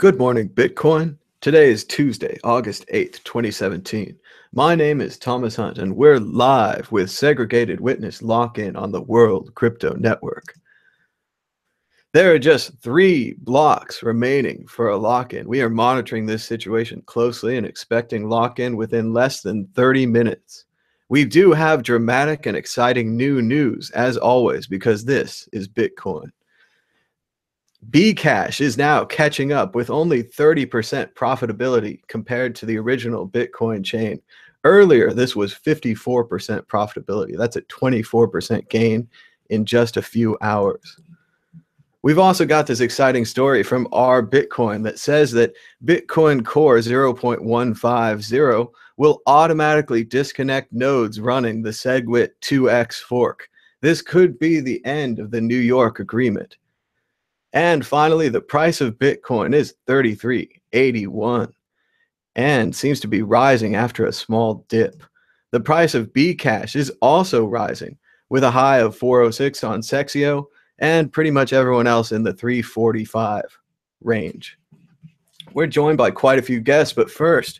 Good morning, Bitcoin. Today is Tuesday, August 8th, 2017. My name is Thomas Hunt, and we're live with Segregated Witness LockIn on the World Crypto Network. There are just 3 blocks remaining for a lock-in. We are monitoring this situation closely and expecting lock-in within less than 30 minutes. We do have dramatic and exciting new news, as always, because this is Bitcoin. Bcash is now catching up with only 30% profitability compared to the original Bitcoin chain. Earlier, this was 54% profitability. That's a 24% gain in just a few hours. We've also got this exciting story from our Bitcoin that says that Bitcoin Core 0.150 will automatically disconnect nodes running the SegWit 2x fork. This could be the end of the New York agreement. And finally, the price of Bitcoin is $33.81 and seems to be rising after a small dip. The price of Bcash is also rising with a high of 406 on Sexio and pretty much everyone else in the 345 range. We're joined by quite a few guests, but first,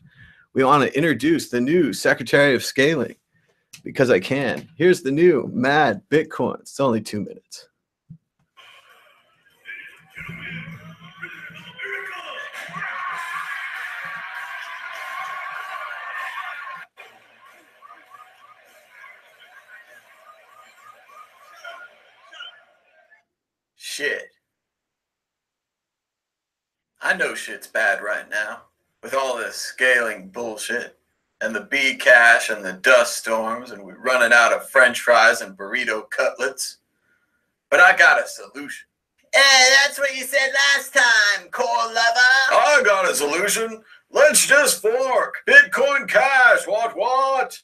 we want to introduce the new Secretary of Scaling because I can. Here's the new Mad Bitcoin. It's only 2 minutes. Shit. I know shit's bad right now with all this scaling bullshit and the Bcash and the dust storms and we're running out of french fries and burrito cutlets. But I got a solution. Hey, that's what you said last time, core lover. I got a solution. Let's just fork. Bitcoin Cash. What?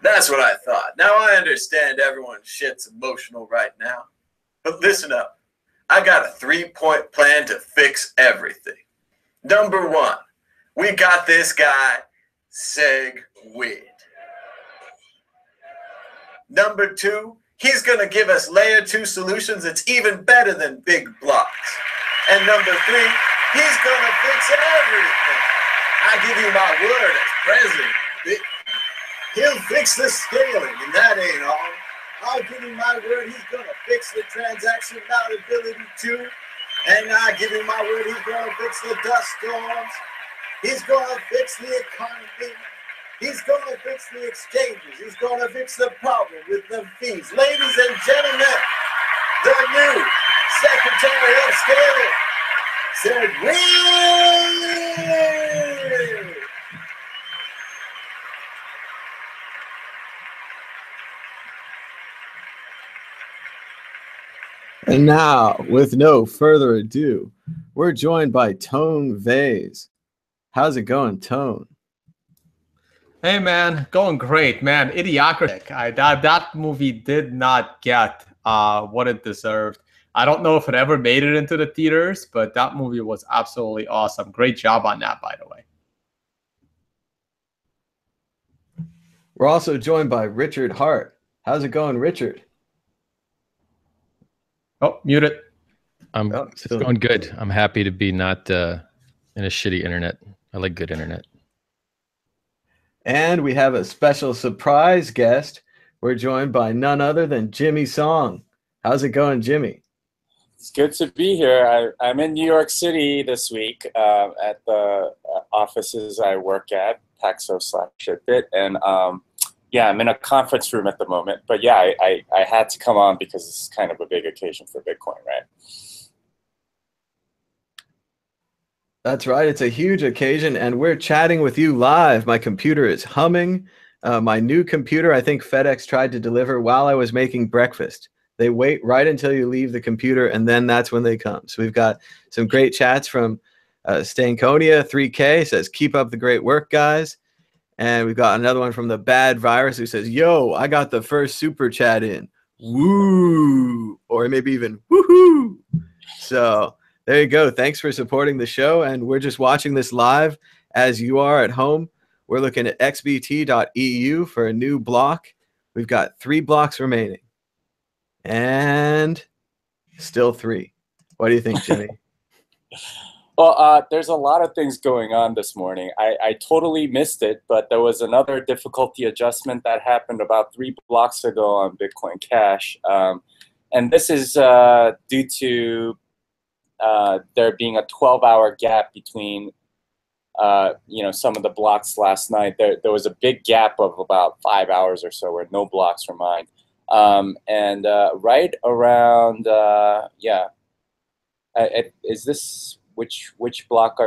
That's what I thought. Now I understand everyone's shit's emotional right now. But listen up. I got a 3-point plan to fix everything. Number 1, we got this guy, SegWit. Number 2, he's going to give us layer 2 solutions that's even better than big blocks. And number 3, he's going to fix everything. I give you my word as president. He'll fix the scaling, and that ain't all. I'll give you my word, he's going to fix the transaction malleability too. And I give you my word, he's going to fix the dust storms. He's going to fix the economy. He's going to fix the exchanges. He's going to fix the problem with the fees. Ladies and gentlemen, the new Secretary of Scaling, SegWit. And now, with no further ado, we're joined by Tone Vase. How's it going, Tone? Hey, man, going great, man. Idiocracy. That movie did not get what it deserved. I don't know if it ever made it into the theaters, but that movie was absolutely awesome. Great job on that, by the way. We're also joined by Richard Hart. How's it going, Richard? Oh, mute it. It's going good. I'm happy to be not in a shitty internet. I like good internet. And we have a special surprise guest. We're joined by none other than Jimmy Song. How's it going, Jimmy? It's good to be here. I'm in New York City this week at the offices I work at, Paxos/Shitbit, and yeah, I'm in a conference room at the moment. But yeah, I had to come on because it's kind of a big occasion for Bitcoin, right? That's right. It's a huge occasion, and we're chatting with you live. My computer is humming. My new computer, I think FedEx tried to deliver while I was making breakfast. They wait right until you leave the computer, and then that's when they come. So we've got some great chats from Stankonia 3K says, "Keep up the great work, guys." And we've got another one from the Bad Virus who says, "Yo, I got the first super chat in. Woo!" Or maybe even woohoo. So there you go. Thanks for supporting the show. And we're just watching this live as you are at home. We're looking at XBT.eu for a new block. We've got 3 blocks remaining. And still 3. What do you think, Jimmy? Well, there's a lot of things going on this morning. I totally missed it, but there was another difficulty adjustment that happened about 3 blocks ago on Bitcoin Cash. And this is due to there being a 12-hour gap between some of the blocks last night. There was a big gap of about 5 hours or so where no blocks were mined. And right around, is this... Which block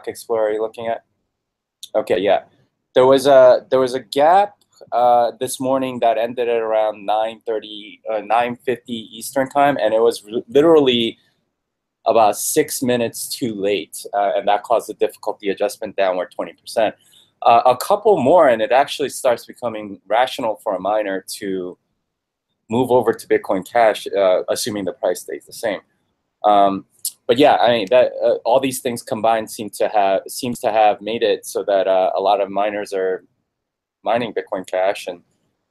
explorer are you looking at? Okay, yeah. There was a gap this morning that ended at around 9:50 Eastern time, and it was literally about 6 minutes too late, and that caused the difficulty adjustment downward 20%. A couple more, and it actually starts becoming rational for a miner to move over to Bitcoin Cash, assuming the price stays the same. But yeah, I mean that all these things combined seems to have made it so that a lot of miners are mining Bitcoin Cash, and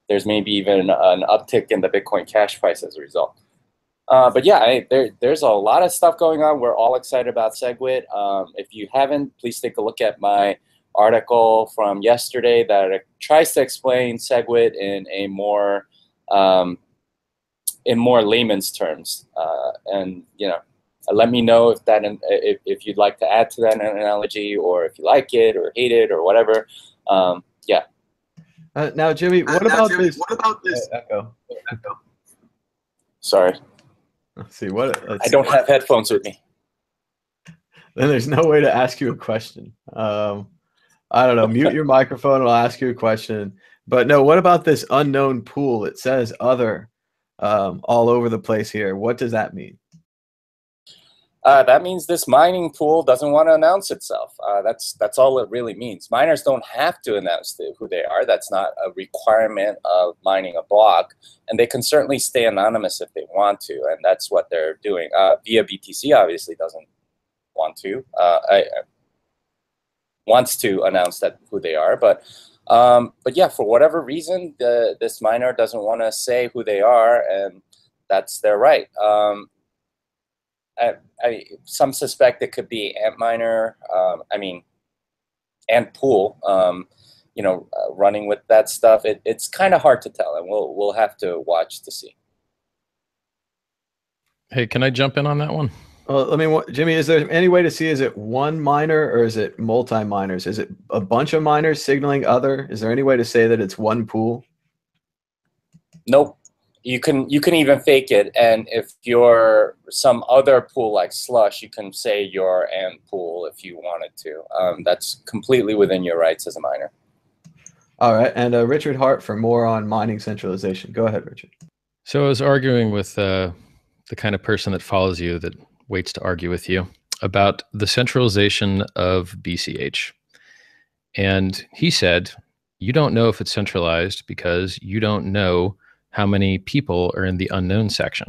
there's maybe even an uptick in the Bitcoin Cash price as a result. But yeah, there's a lot of stuff going on. We're all excited about SegWit. If you haven't, please take a look at my article from yesterday that tries to explain SegWit in a more layman's terms, and let me know if you'd like to add to that analogy, or if you like it or hate it or whatever. Yeah. Now, Jimmy, what about this? Echo. Sorry. Let's see what. I don't have headphones with me. Then there's no way to ask you a question. I don't know. Mute your microphone. I'll ask you a question. But no, what about this unknown pool? It says other all over the place here. What does that mean? That means this mining pool doesn't want to announce itself. That's all it really means. Miners don't have to announce who they are. That's not a requirement of mining a block. And they can certainly stay anonymous if they want to. And that's what they're doing. Via BTC obviously doesn't want to. Wants to announce who they are. But yeah, for whatever reason, this miner doesn't want to say who they are. And that's their right. Some suspect it could be Antminer, Ant Pool, running with that stuff. It's kind of hard to tell, and we'll have to watch to see. Hey, can I jump in on that one? Well, Jimmy, is there any way to see, is it one miner or is it multi-miners? Is it a bunch of miners signaling other? Is there any way to say that it's one pool? Nope. You can even fake it, and if you're some other pool like Slush, you can say you're Ant Pool if you wanted to. That's completely within your rights as a miner. All right, and Richard Hart for more on mining centralization. Go ahead, Richard. So I was arguing with the kind of person that follows you, that waits to argue with you, about the centralization of BCH. And he said, you don't know if it's centralized because you don't know how many people are in the unknown section.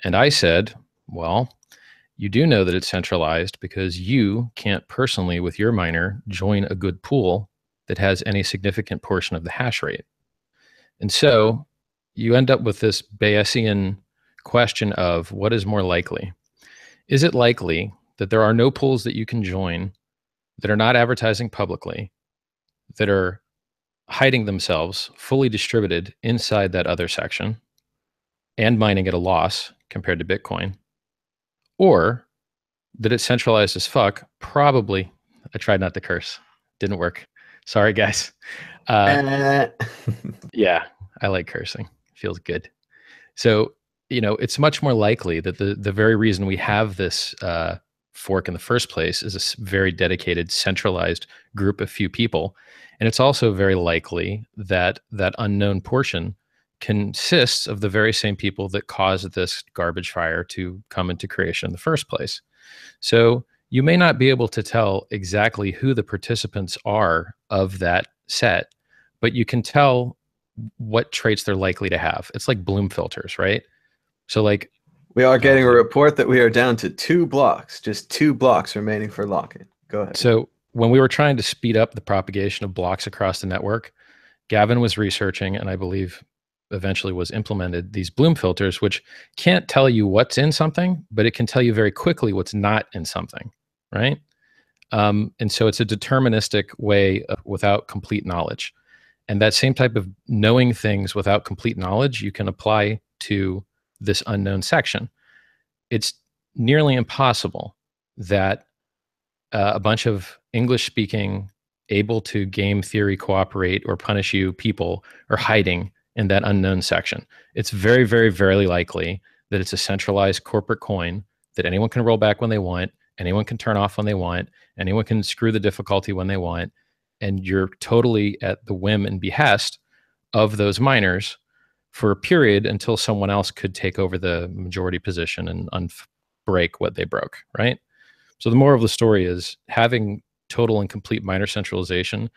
And I said, well, you do know that it's centralized because you can't personally, with your miner, join a good pool that has any significant portion of the hash rate. And so you end up with this Bayesian question of what is more likely? Is it likely that there are no pools that you can join that are not advertising publicly, that are hiding themselves fully distributed inside that other section and mining at a loss compared to Bitcoin? Or that it's centralized as fuck? Probably. I tried not to curse. Didn't work. Sorry, guys. Yeah, I like cursing. Feels good. So, it's much more likely that the very reason we have this fork in the first place is a very dedicated, centralized group of few people. And it's also very likely that that unknown portion consists of the very same people that caused this garbage fire to come into creation in the first place. So you may not be able to tell exactly who the participants are of that set, but you can tell what traits they're likely to have. It's like Bloom filters, right? So like, we are getting a report that we are down to 2 blocks, just 2 blocks remaining for lock-in. Go ahead. So when we were trying to speed up the propagation of blocks across the network, Gavin was researching, and I believe eventually was implemented, these bloom filters, which can't tell you what's in something, but it can tell you very quickly what's not in something, right? And so it's a deterministic way without complete knowledge. And that same type of knowing things without complete knowledge, you can apply to this unknown section. It's nearly impossible that a bunch of English-speaking, able to game theory cooperate or punish you people are hiding in that unknown section. It's very, very, very likely that it's a centralized corporate coin that anyone can roll back when they want, anyone can turn off when they want, anyone can screw the difficulty when they want, and you're totally at the whim and behest of those miners for a period until someone else could take over the majority position and unbreak what they broke, right? So the moral of the story is having total and complete miner centralization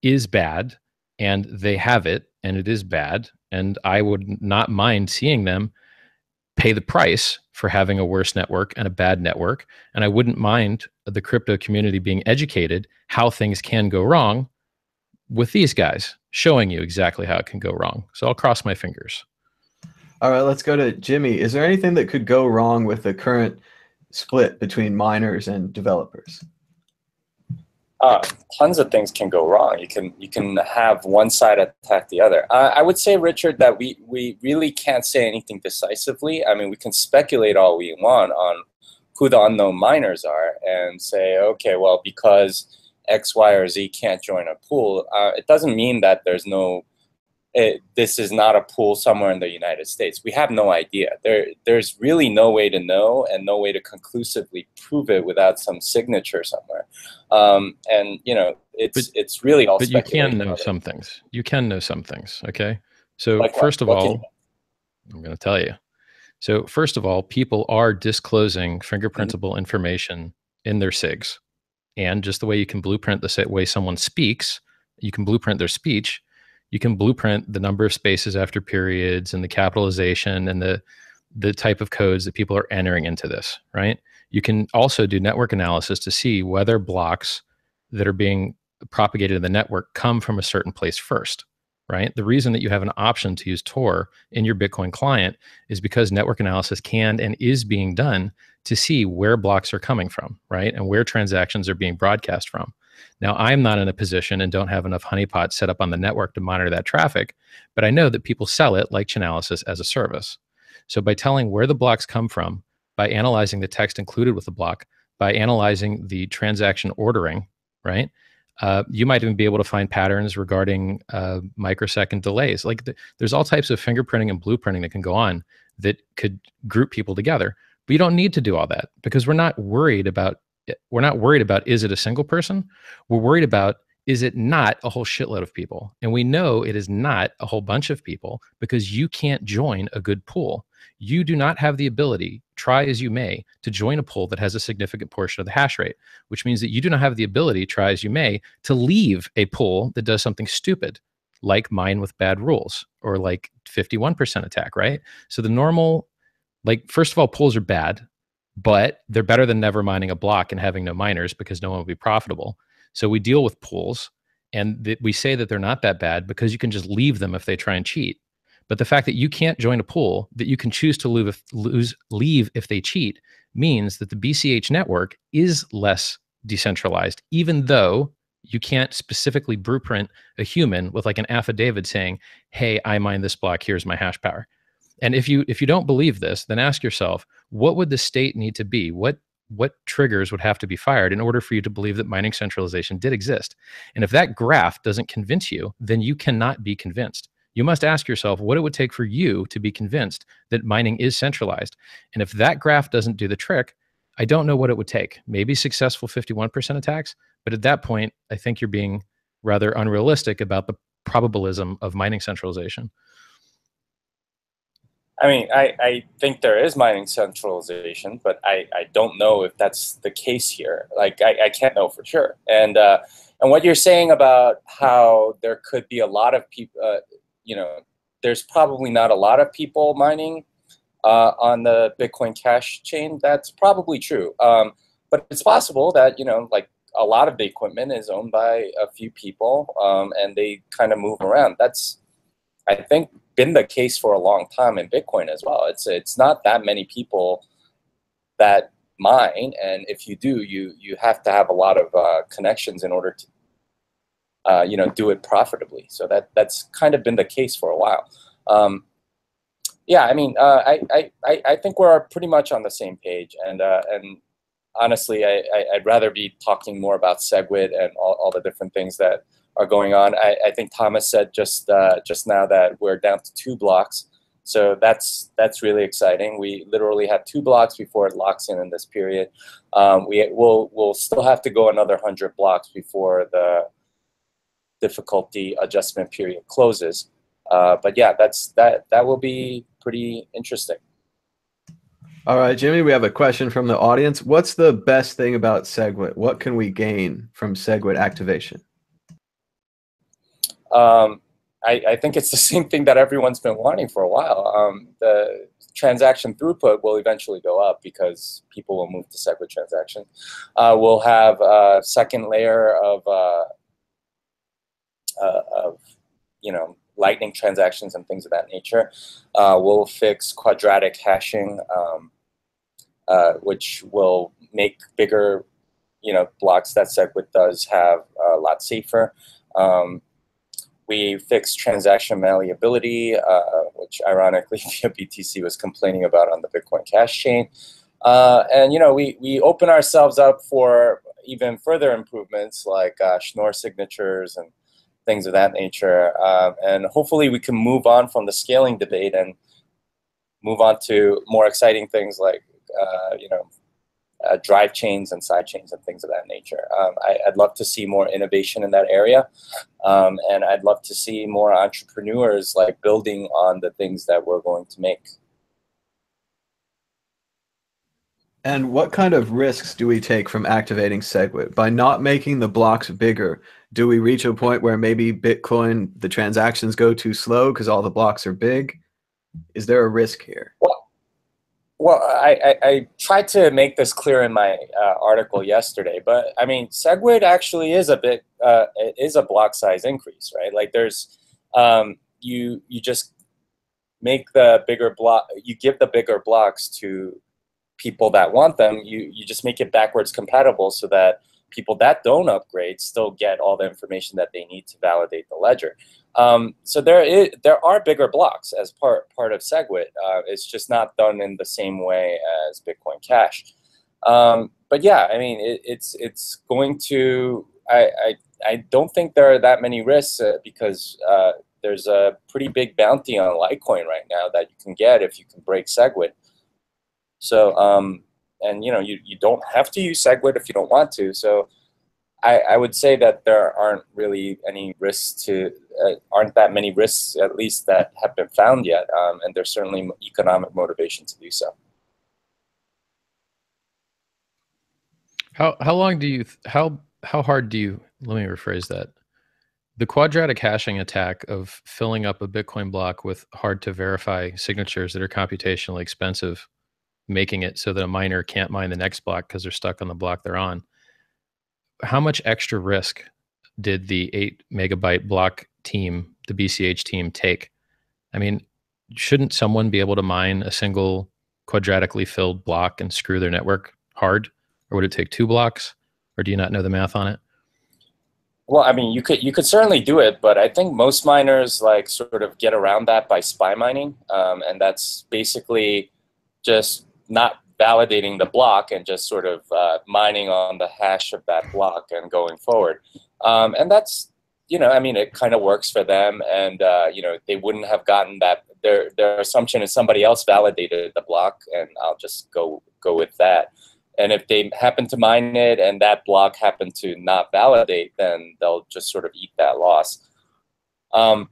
is bad, and they have it, and it is bad, and I would not mind seeing them pay the price for having a worse network and a bad network, and I wouldn't mind the crypto community being educated how things can go wrong with these guys, showing you exactly how it can go wrong. So I'll cross my fingers. All right, let's go to Jimmy. Is there anything that could go wrong with the current split between miners and developers? Tons of things can go wrong. You can have one side attack the other. I would say, Richard, that we really can't say anything decisively. I mean, we can speculate all we want on who the unknown miners are and say, okay, well, because X, Y, or Z can't join a pool, it doesn't mean that there's no. This is not a pool somewhere in the United States. We have no idea. There's really no way to know and no way to conclusively prove it without some signature somewhere. And you know, it's really all. But you can know some things. You can know some things. Okay. So like first of all, I'm going to tell you. So first of all, people are disclosing fingerprintable information in their SIGs, and just the way you can blueprint the way someone speaks, you can blueprint their speech. You can blueprint the number of spaces after periods and the capitalization and the type of codes that people are entering into this, right? You can also do network analysis to see whether blocks that are being propagated in the network come from a certain place first, right? The reason that you have an option to use Tor in your Bitcoin client is because network analysis can and is being done to see where blocks are coming from, right? And where transactions are being broadcast from. Now, I'm not in a position and don't have enough honeypots set up on the network to monitor that traffic, but I know that people sell it like Chainalysis as a service. So by telling where the blocks come from, by analyzing the text included with the block, by analyzing the transaction ordering, right? You might even be able to find patterns regarding microsecond delays. Like there's all types of fingerprinting and blueprinting that can go on that could group people together. But you don't need to do all that because we're not worried about is it a single person? We're worried about, is it not a whole shitload of people? And we know it is not a whole bunch of people because you can't join a good pool. You do not have the ability, try as you may, to join a pool that has a significant portion of the hash rate, which means that you do not have the ability, try as you may, to leave a pool that does something stupid, like mine with bad rules or like 51% attack, right? So the normal, like, first of all, pools are bad, but they're better than never mining a block and having no miners because no one will be profitable. So we deal with pools, and we say that they're not that bad because you can just leave them if they try and cheat. But the fact that you can't join a pool that you can choose to leave if they cheat means that the BCH network is less decentralized, even though you can't specifically blueprint a human with like an affidavit saying, hey, I mine this block, here's my hash power. And if you don't believe this, then ask yourself, what would the state need to be? What triggers would have to be fired in order for you to believe that mining centralization did exist? And if that graph doesn't convince you, then you cannot be convinced. You must ask yourself what it would take for you to be convinced that mining is centralized. And if that graph doesn't do the trick, I don't know what it would take. Maybe successful 51% attacks, but at that point, I think you're being rather unrealistic about the probabilism of mining centralization. I mean, I think there is mining centralization, but I don't know if that's the case here. Like, I can't know for sure. And what you're saying about how there could be a lot of people, you know, there's probably not a lot of people mining on the Bitcoin Cash chain. That's probably true. But it's possible that, you know, like a lot of the equipment is owned by a few people and they kind of move around. I think been the case for a long time in Bitcoin as well. It's not that many people that mine, and if you do, you have to have a lot of connections in order to do it profitably. So that's kind of been the case for a while. Yeah, I mean, I think we're pretty much on the same page, and honestly, I'd rather be talking more about SegWit and all the different things that are going on. I think Thomas said just now that we're down to 2 blocks, so that's really exciting. We literally have 2 blocks before it locks in this period. We'll still have to go another 100 blocks before the difficulty adjustment period closes. But yeah, that will be pretty interesting. All right, Jimmy, we have a question from the audience. What's the best thing about SegWit? What can we gain from SegWit activation? I think it's the same thing that everyone's been wanting for a while. The transaction throughput will eventually go up because people will move to SegWit transactions. We'll have a second layer of Lightning transactions and things of that nature. We'll fix quadratic hashing, which will make bigger, blocks that SegWit does have a lot safer. We fixed transaction malleability, which ironically BTC was complaining about on the Bitcoin Cash chain. And we open ourselves up for even further improvements like Schnorr signatures and things of that nature. And hopefully we can move on from the scaling debate and move on to more exciting things like drive chains and side chains and things of that nature. I'd love to see more innovation in that area. And I'd love to see more entrepreneurs like building on the things that we're going to make. And what kind of risks do we take from activating SegWit? By not making the blocks bigger, do we reach a point where maybe Bitcoin, the transactions go too slow because all the blocks are big? Is there a risk here? Well, I tried to make this clear in my article yesterday, but I mean, SegWit actually is is a block size increase, right? Like there's, you just make the bigger block, you give the bigger blocks to people that want them. You just make it backwards compatible so that people that don't upgrade still get all the information that they need to validate the ledger. So there are bigger blocks as part of SegWit. It's just not done in the same way as Bitcoin Cash. But yeah, I mean, it's going to. I don't think there are that many risks because there's a pretty big bounty on Litecoin right now that you can get if you can break SegWit. So and you don't have to use SegWit if you don't want to. So I would say that there aren't really any risks aren't that many risks, at least, that have been found yet, and there's certainly economic motivation to do so. How hard do you, let me rephrase that. The quadratic hashing attack of filling up a Bitcoin block with hard to verify signatures that are computationally expensive, making it so that a miner can't mine the next block because they're stuck on the block they're on. How much extra risk did the 8 megabyte block team, the BCH team, take? I mean, shouldn't someone be able to mine a single quadratically filled block and screw their network hard? Or would it take 2 blocks? Or do you not know the math on it? Well, I mean, you could certainly do it, but I think most miners like sort of get around that by spy mining, and that's basically just not validating the block and just sort of mining on the hash of that block and going forward. And that's, I mean, it kind of works for them, and they wouldn't have gotten that. Their assumption is somebody else validated the block, and I'll just go with that. And if they happen to mine it and that block happened to not validate, then they'll just sort of eat that loss. But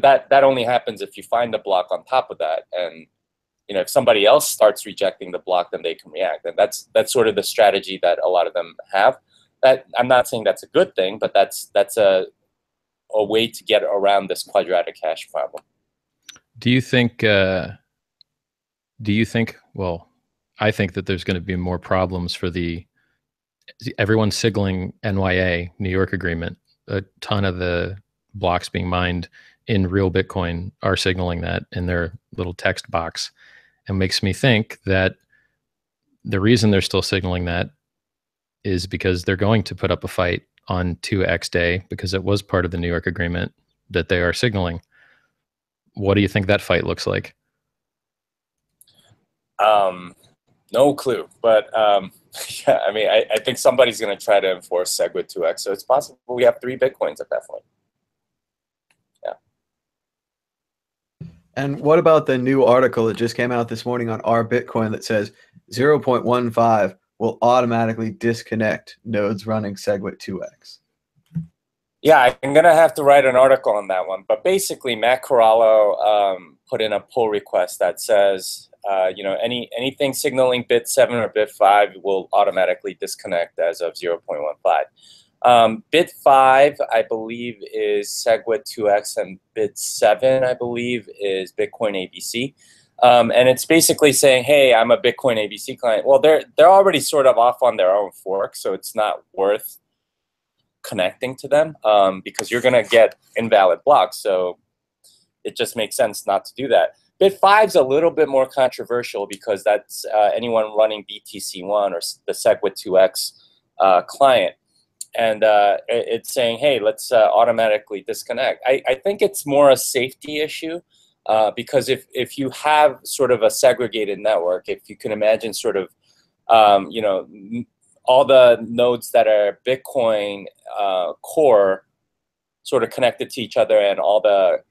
that only happens if you find the block on top of that, and if somebody else starts rejecting the block, then they can react. And that's sort of the strategy that a lot of them have. That I'm not saying that's a good thing, but that's a way to get around this quadratic hash problem. Do you think, well, I think that there's going to be more problems for everyone signaling NYA, New York Agreement, a ton of the blocks being mined in real Bitcoin are signaling that in their little text box, and makes me think that the reason they're still signaling that is because they're going to put up a fight on 2x day, because it was part of the New York agreement that they are signaling. What do you think that fight looks like? No clue, but yeah, I mean, I think somebody's going to try to enforce SegWit 2x, so it's possible we have 3 Bitcoins at that point. Yeah. And what about the new article that just came out this morning on Our Bitcoin that says 0.15 will automatically disconnect nodes running SegWit 2x? Yeah, I'm going to have to write an article on that one. But basically, Matt Corallo put in a pull request that says, you know, anything signaling bit 7 or bit 5 will automatically disconnect as of 0.15. Bit 5, I believe, is SegWit 2x, and bit 7, I believe, is Bitcoin ABC. And it's basically saying, hey, I'm a Bitcoin ABC client. Well, they're already sort of off on their own fork, so it's not worth connecting to them because you're going to get invalid blocks. So it just makes sense not to do that. Bit 5 is a little bit more controversial because that's anyone running BTC1 or the SegWit 2x client. And it's saying, hey, let's automatically disconnect. I think it's more a safety issue because if you have sort of a segregated network, if you can imagine sort of, you know, all the nodes that are Bitcoin core sort of connected to each other, and all the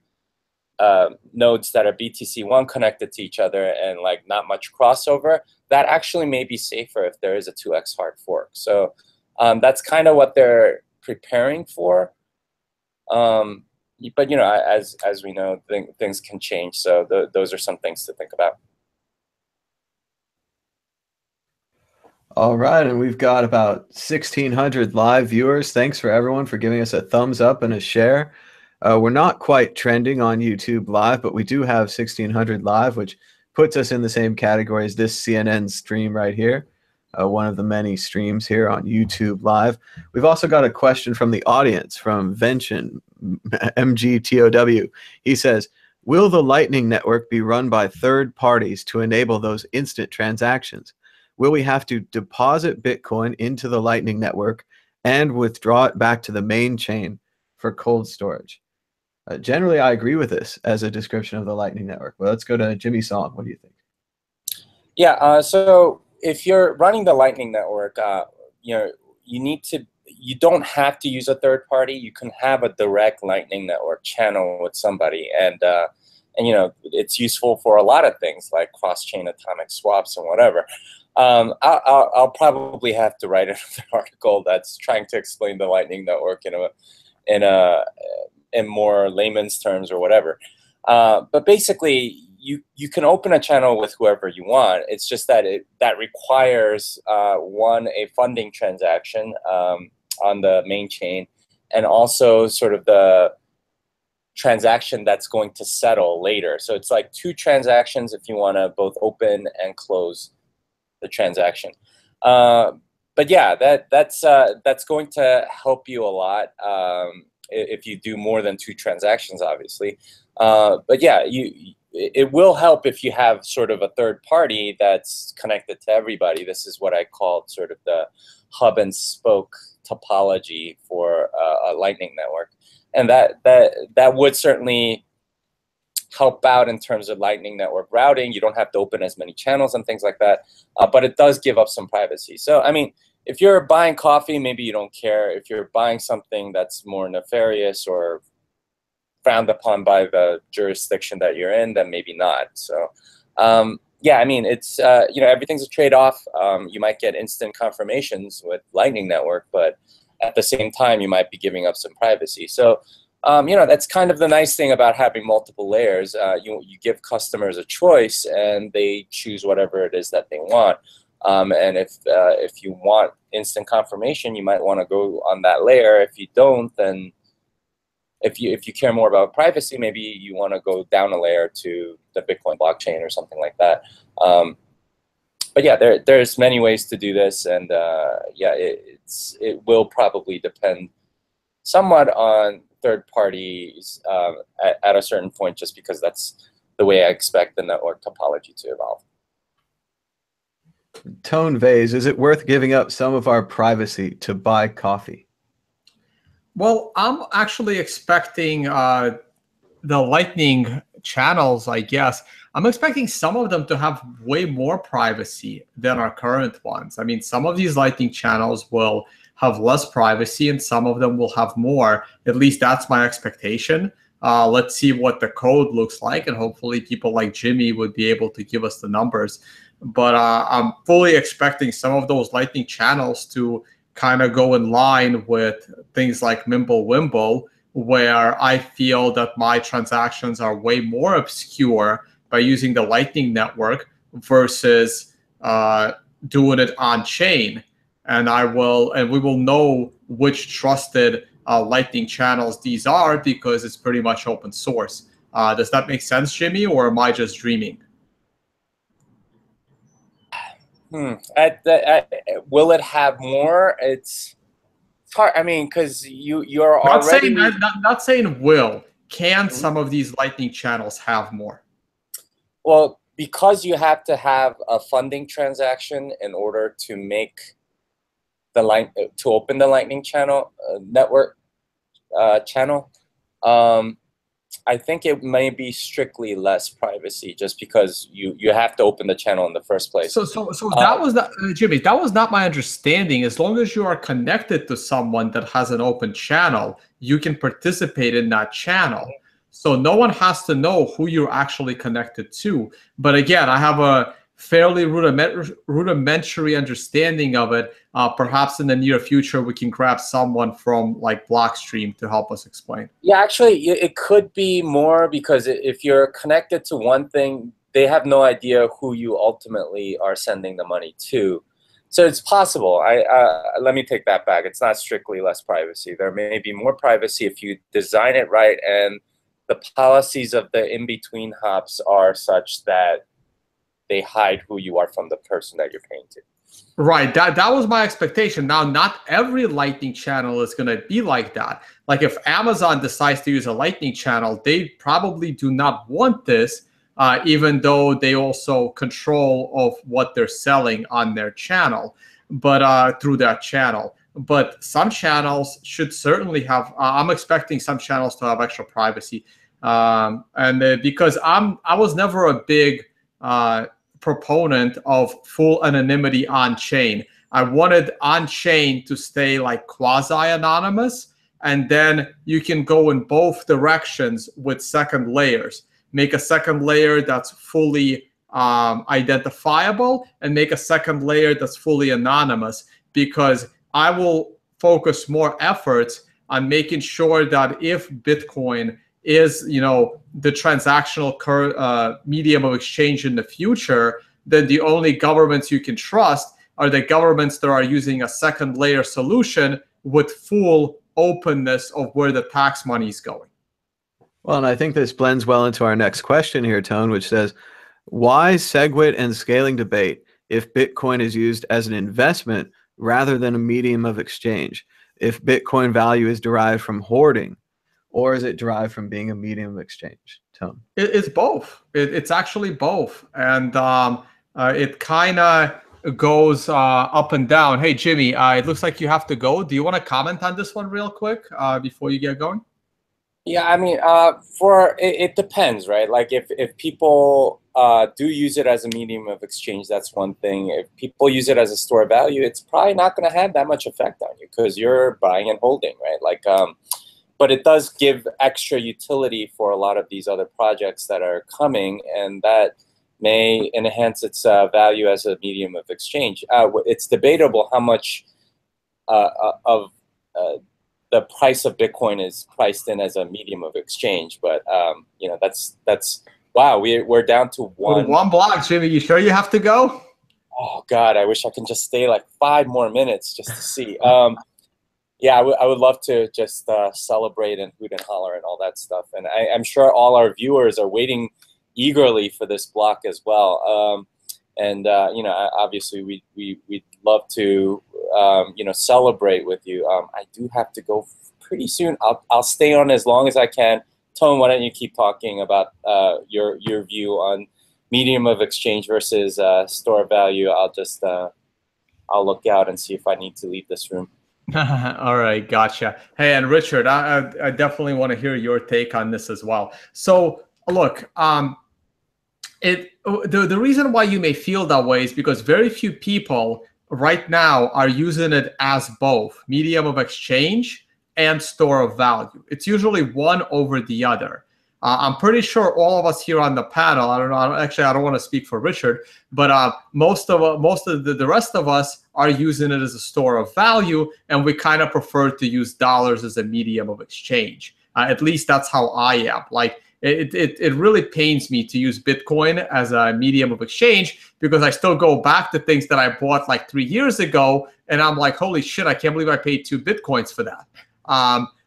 nodes that are BTC1 connected to each other, and like not much crossover, that actually may be safer if there is a 2x hard fork. So that's kind of what they're preparing for. But, you know, as we know, things can change. So those are some things to think about. All right, and we've got about 1,600 live viewers. Thanks for everyone for giving us a thumbs up and a share. We're not quite trending on YouTube Live, but we do have 1,600 live, which puts us in the same category as this CNN stream right here, one of the many streams here on YouTube Live. We've also got a question from the audience from Vention, MGTOW. He says, will the Lightning Network be run by third parties to enable those instant transactions? Will we have to deposit Bitcoin into the Lightning Network and withdraw it back to the main chain for cold storage? Generally, I agree with this as a description of the Lightning Network. Well, let's go to Jimmy Song. What do you think? Yeah, so if you're running the Lightning Network, you know, you don't have to use a third party. You can have a direct Lightning Network channel with somebody, and you know, it's useful for a lot of things like cross-chain atomic swaps and whatever. I'll probably have to write another article that's trying to explain the Lightning Network in more layman's terms or whatever. But basically, you can open a channel with whoever you want. It's just that that requires one, a funding transaction on the main chain, and also sort of the transaction that's going to settle later. So it's like 2 transactions if you want to both open and close the transaction. But yeah, that's going to help you a lot if you do more than 2 transactions, obviously. But yeah, it will help if you have sort of a third party that's connected to everybody. This is what I called sort of the hub and spoke topology for a Lightning Network, and that would certainly help out in terms of Lightning Network routing. You don't have to open as many channels and things like that, but it does give up some privacy. So, I mean, if you're buying coffee, maybe you don't care. If you're buying something that's more nefarious or frowned upon by the jurisdiction that you're in, then maybe not. So, yeah, I mean, it's, you know, everything's a trade-off. You might get instant confirmations with Lightning Network, but at the same time, you might be giving up some privacy. So, you know, that's kind of the nice thing about having multiple layers. You give customers a choice, and they choose whatever it is that they want. And if you want instant confirmation, you might want to go on that layer. If you don't, then if you care more about privacy, maybe you want to go down a layer to the Bitcoin blockchain or something like that. But yeah, there's many ways to do this, and yeah, it will probably depend somewhat on third parties at a certain point, just because that's the way I expect the network topology to evolve. Tone Vase, is it worth giving up some of our privacy to buy coffee? Well, I'm actually expecting the Lightning channels, I guess. I'm expecting some of them to have way more privacy than our current ones. I mean, some of these Lightning channels will have less privacy and some of them will have more. At least that's my expectation. Let's see what the code looks like, and hopefully people like Jimmy would be able to give us the numbers. But I'm fully expecting some of those Lightning channels to kind of go in line with things like Mimblewimble, where I feel that my transactions are way more obscure by using the Lightning network versus doing it on chain. And we will know which trusted Lightning channels these are because it's pretty much open source. Does that make sense, Jimmy, or am I just dreaming? Will it have more? It's hard. I mean, because you're not already not saying will. Can some of these Lightning channels have more? Well, because you have to have a funding transaction in order to make to open the Lightning channel network channel. I think it may be strictly less privacy, just because you have to open the channel in the first place. So that was not, Jimmy. That was not my understanding. As long as you are connected to someone that has an open channel, you can participate in that channel. So no one has to know who you're actually connected to. But again, I have a fairly rudimentary understanding of it. Perhaps in the near future, we can grab someone from like Blockstream to help us explain. Yeah, actually, it could be more, because if you're connected to one thing, they have no idea who you ultimately are sending the money to. So it's possible. Let me take that back. It's not strictly less privacy. There may be more privacy if you design it right, and the policies of the in-between hops are such that they hide who you are from the person that you're paying to. Right. That was my expectation. Now, not every Lightning channel is going to be like that. Like if Amazon decides to use a Lightning channel, they probably do not want this, even though they also control of what they're selling on their channel, but through that channel. But some channels should certainly have, I'm expecting some channels to have extra privacy. Because I was never a big proponent of full anonymity on chain. I wanted on chain to stay like quasi-anonymous, and then you can go in both directions with second layers. Make a second layer that's fully identifiable, and make a second layer that's fully anonymous, because I will focus more efforts on making sure that if Bitcoin is, the transactional medium of exchange in the future, then the only governments you can trust are the governments that are using a second layer solution with full openness of where the tax money is going. Well, and I think this blends well into our next question here, Tone, which says, why SegWit and scaling debate if Bitcoin is used as an investment rather than a medium of exchange? If Bitcoin value is derived from hoarding, or is it derived from being a medium of exchange? Tone. It's both. It's actually both. And it kind of goes up and down. Hey, Jimmy, it looks like you have to go. Do you want to comment on this one real quick before you get going? Yeah, I mean, it depends, right? Like if people do use it as a medium of exchange, that's one thing. If people use it as a store of value, it's probably not going to have that much effect on you, because you're buying and holding, right? Like, but it does give extra utility for a lot of these other projects that are coming, and that may enhance its value as a medium of exchange. It's debatable how much of the price of Bitcoin is priced in as a medium of exchange, but that's wow. We're down to one block. Jimmy, you sure you have to go? Oh God, I wish I can just stay like 5 more minutes just to see. Yeah, I would love to just celebrate and hoot and holler and all that stuff. And I'm sure all our viewers are waiting eagerly for this block as well. Obviously we'd love to celebrate with you. I do have to go pretty soon. I'll stay on as long as I can. Tone, why don't you keep talking about your view on medium of exchange versus store of value? I'll look out and see if I need to leave this room. All right, gotcha. Hey, and Richard, I definitely want to hear your take on this as well. So, look, the reason why you may feel that way is because very few people right now are using it as both medium of exchange and store of value. It's usually one over the other. I'm pretty sure all of us here on the panel, I don't know, actually, I don't want to speak for Richard, but most of the rest of us are using it as a store of value, and we kind of prefer to use dollars as a medium of exchange. At least that's how I am. Like, it really pains me to use Bitcoin as a medium of exchange because I still go back to things that I bought like 3 years ago, and I'm like, holy shit, I can't believe I paid 2 Bitcoins for that.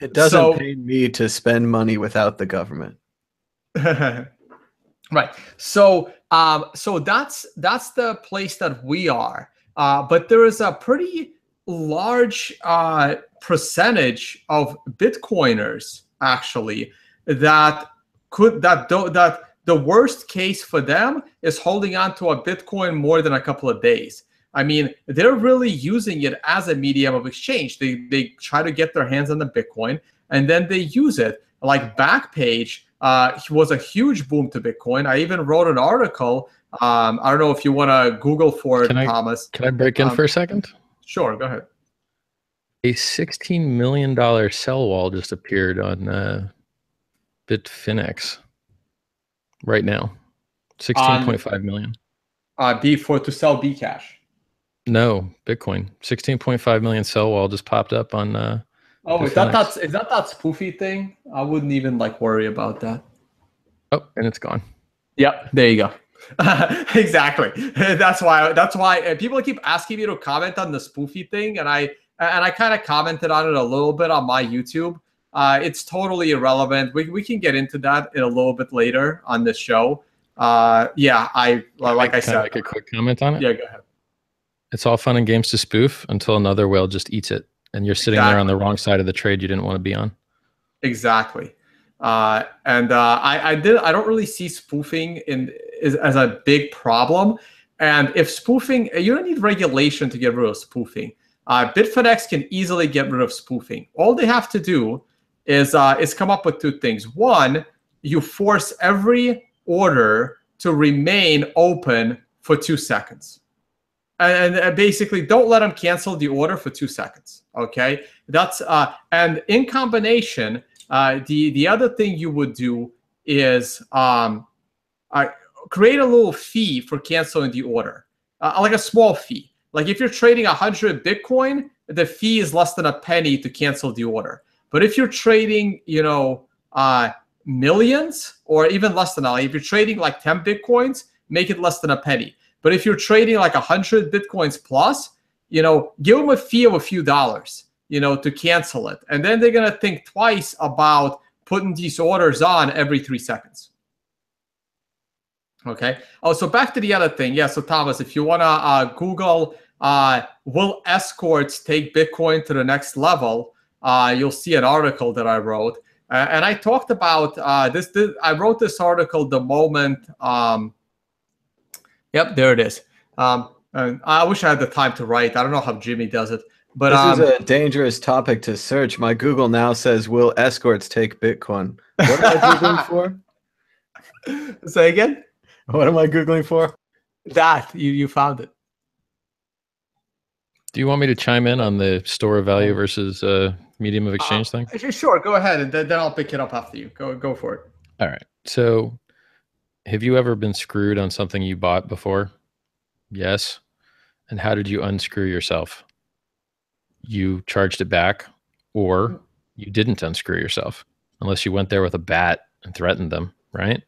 It doesn't pay me to spend money without the government. Right. So that's the place that we are. But there is a pretty large percentage of Bitcoiners actually that the worst case for them is holding on to a Bitcoin more than a couple of days. I mean, they're really using it as a medium of exchange. They try to get their hands on the Bitcoin, and then they use it. Like Backpage was a huge boom to Bitcoin. I even wrote an article. I don't know if you want to Google for it, Thomas. Can I break in for a second? Sure, go ahead. A $16 million sell wall just appeared on Bitfinex right now. 16.5 million. To sell Bcash. No, Bitcoin. 16.5 million sell wall just popped up on is that that spoofy thing? I wouldn't even worry about that. Oh, and it's gone. Yep, there you go. Exactly. That's why people keep asking me to comment on the spoofy thing, and I kind of commented on it a little bit on my YouTube. It's totally irrelevant. We can get into that in a little bit later on this show. I said, make a quick comment on it. Yeah, go ahead. It's all fun and games to spoof until another whale just eats it, and you're sitting there on the wrong side of the trade you didn't want to be on. Exactly. I don't really see spoofing as a big problem. And if spoofing, you don't need regulation to get rid of spoofing. Bitfinex can easily get rid of spoofing. All they have to do is come up with 2 things. One, you force every order to remain open for 2 seconds. And basically, don't let them cancel the order for 2 seconds. Okay, that's and in combination, the other thing you would do is create a little fee for canceling the order, like a small fee. Like if you're trading 100 Bitcoin, the fee is less than a penny to cancel the order. But if you're trading, millions or even less than that, like if you're trading like 10 Bitcoins, make it less than a penny. But if you're trading like 100 Bitcoins plus, give them a fee of a few dollars, to cancel it. And then they're going to think twice about putting these orders on every 3 seconds. Okay. Oh, so back to the other thing. Yeah. So Thomas, if you want to Google, will escorts take Bitcoin to the next level? You'll see an article that I wrote. And I talked about this. I wrote this article the moment. Yep, there it is. And I wish I had the time to write. I don't know how Jimmy does it. But this is a dangerous topic to search. My Google now says, will escorts take Bitcoin? What am I Googling for? Say again? What am I Googling for? That. You found it. Do you want me to chime in on the store of value versus medium of exchange thing? Sure, go ahead, and then I'll pick it up after you. Go for it. All right. So have you ever been screwed on something you bought before? Yes. And how did you unscrew yourself? You charged it back, or you didn't unscrew yourself, unless you went there with a bat and threatened them, right?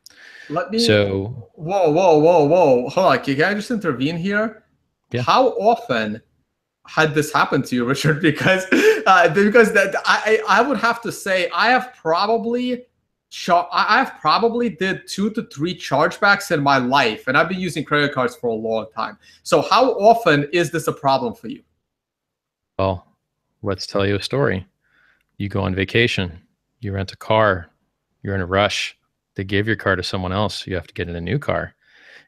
Whoa. Hold on, can I just intervene here? Yeah. How often had this happened to you, Richard? Because I would have to say I have probably did 2 to 3 chargebacks in my life, and I've been using credit cards for a long time. So how often is this a problem for you? Well, let's tell you a story. You go on vacation, you rent a car, you're in a rush. They gave your car to someone else. You have to get in a new car.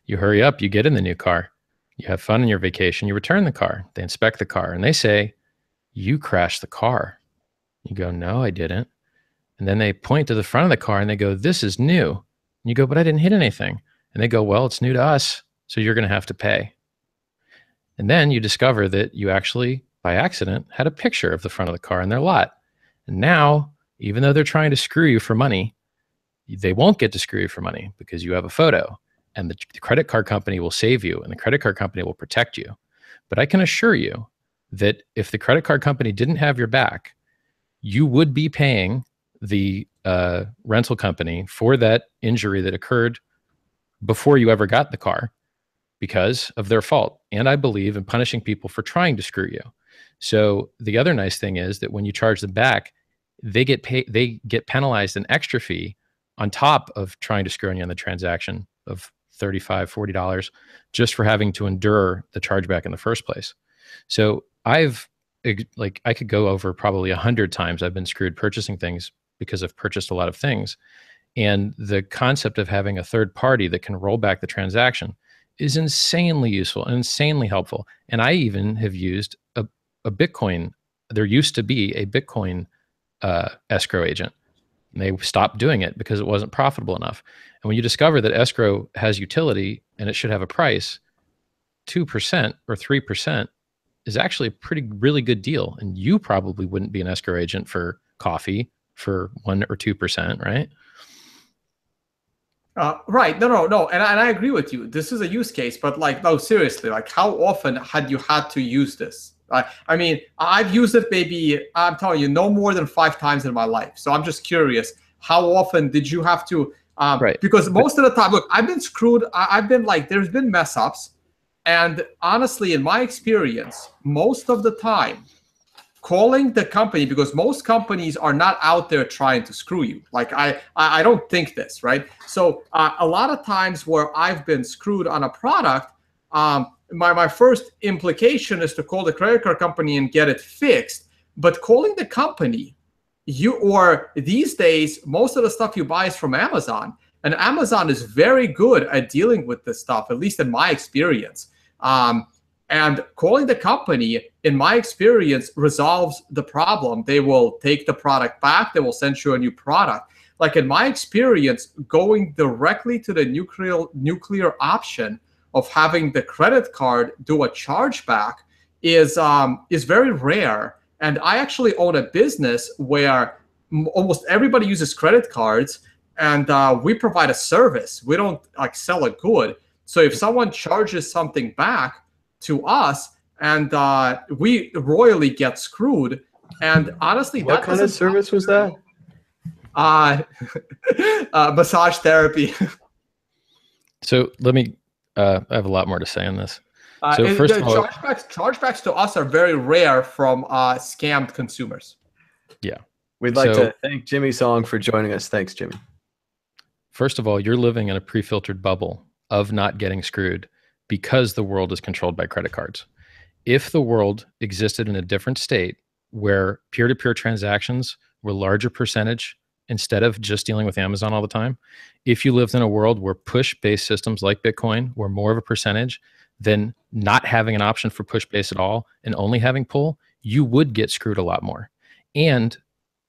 You hurry up, you get in the new car. You have fun in your vacation, you return the car. They inspect the car and they say, you crashed the car. You go, no, I didn't. And then they point to the front of the car and they go, this is new. And you go, but I didn't hit anything. And they go, well, it's new to us, so you're going to have to pay. And then you discover that you actually, by accident, had a picture of the front of the car in their lot. And now, even though they're trying to screw you for money, they won't get to screw you for money because you have a photo. And the credit card company will save you and the credit card company will protect you. But I can assure you that if the credit card company didn't have your back, you would be paying the rental company for that injury that occurred before you ever got the car because of their fault. And I believe in punishing people for trying to screw you. So the other nice thing is that when you charge them back, they get penalized an extra fee on top of trying to screw you on the transaction of $35, $40 just for having to endure the chargeback in the first place. So I could go over probably 100 times I've been screwed purchasing things because I've purchased a lot of things. And the concept of having a third party that can roll back the transaction is insanely useful and insanely helpful. And I even have used a Bitcoin. There used to be a Bitcoin escrow agent. And they stopped doing it because it wasn't profitable enough. And when you discover that escrow has utility and it should have a price, 2% or 3% is actually a really good deal. And you probably wouldn't be an escrow agent for coffee for 1 or 2%, right? Right. No. And I agree with you. This is a use case, but no, seriously, how often had you had to use this? I mean, I've used it maybe, I'm telling you, no more than 5 times in my life. So I'm just curious, how often did you have to, right. Because most of the time, look, I've been screwed. I've been there's been mess ups. And honestly, in my experience, most of the time, calling the company, because most companies are not out there trying to screw you. I don't think this, right? So a lot of times where I've been screwed on a product, my first implication is to call the credit card company and get it fixed. But calling the company, or these days, most of the stuff you buy is from Amazon. And Amazon is very good at dealing with this stuff, at least in my experience. And calling the company, in my experience, resolves the problem. They will take the product back. They will send you a new product. In my experience, going directly to the nuclear option of having the credit card do a chargeback is very rare. And I actually own a business where almost everybody uses credit cards, and we provide a service. We don't sell a good. So if someone charges something back to us, and we royally get screwed, and honestly, what kind of service was that? Massage therapy. So let me. I have a lot more to say on this. So first of all, chargebacks to us are very rare from scammed consumers. Yeah, we'd like to thank Jimmy Song for joining us. Thanks, Jimmy. First of all, you're living in a pre-filtered bubble of not getting screwed because the world is controlled by credit cards. If the world existed in a different state where peer-to-peer transactions were larger percentage instead of just dealing with Amazon all the time, if you lived in a world where push-based systems like Bitcoin were more of a percentage than not having an option for push-based at all and only having pull, you would get screwed a lot more. And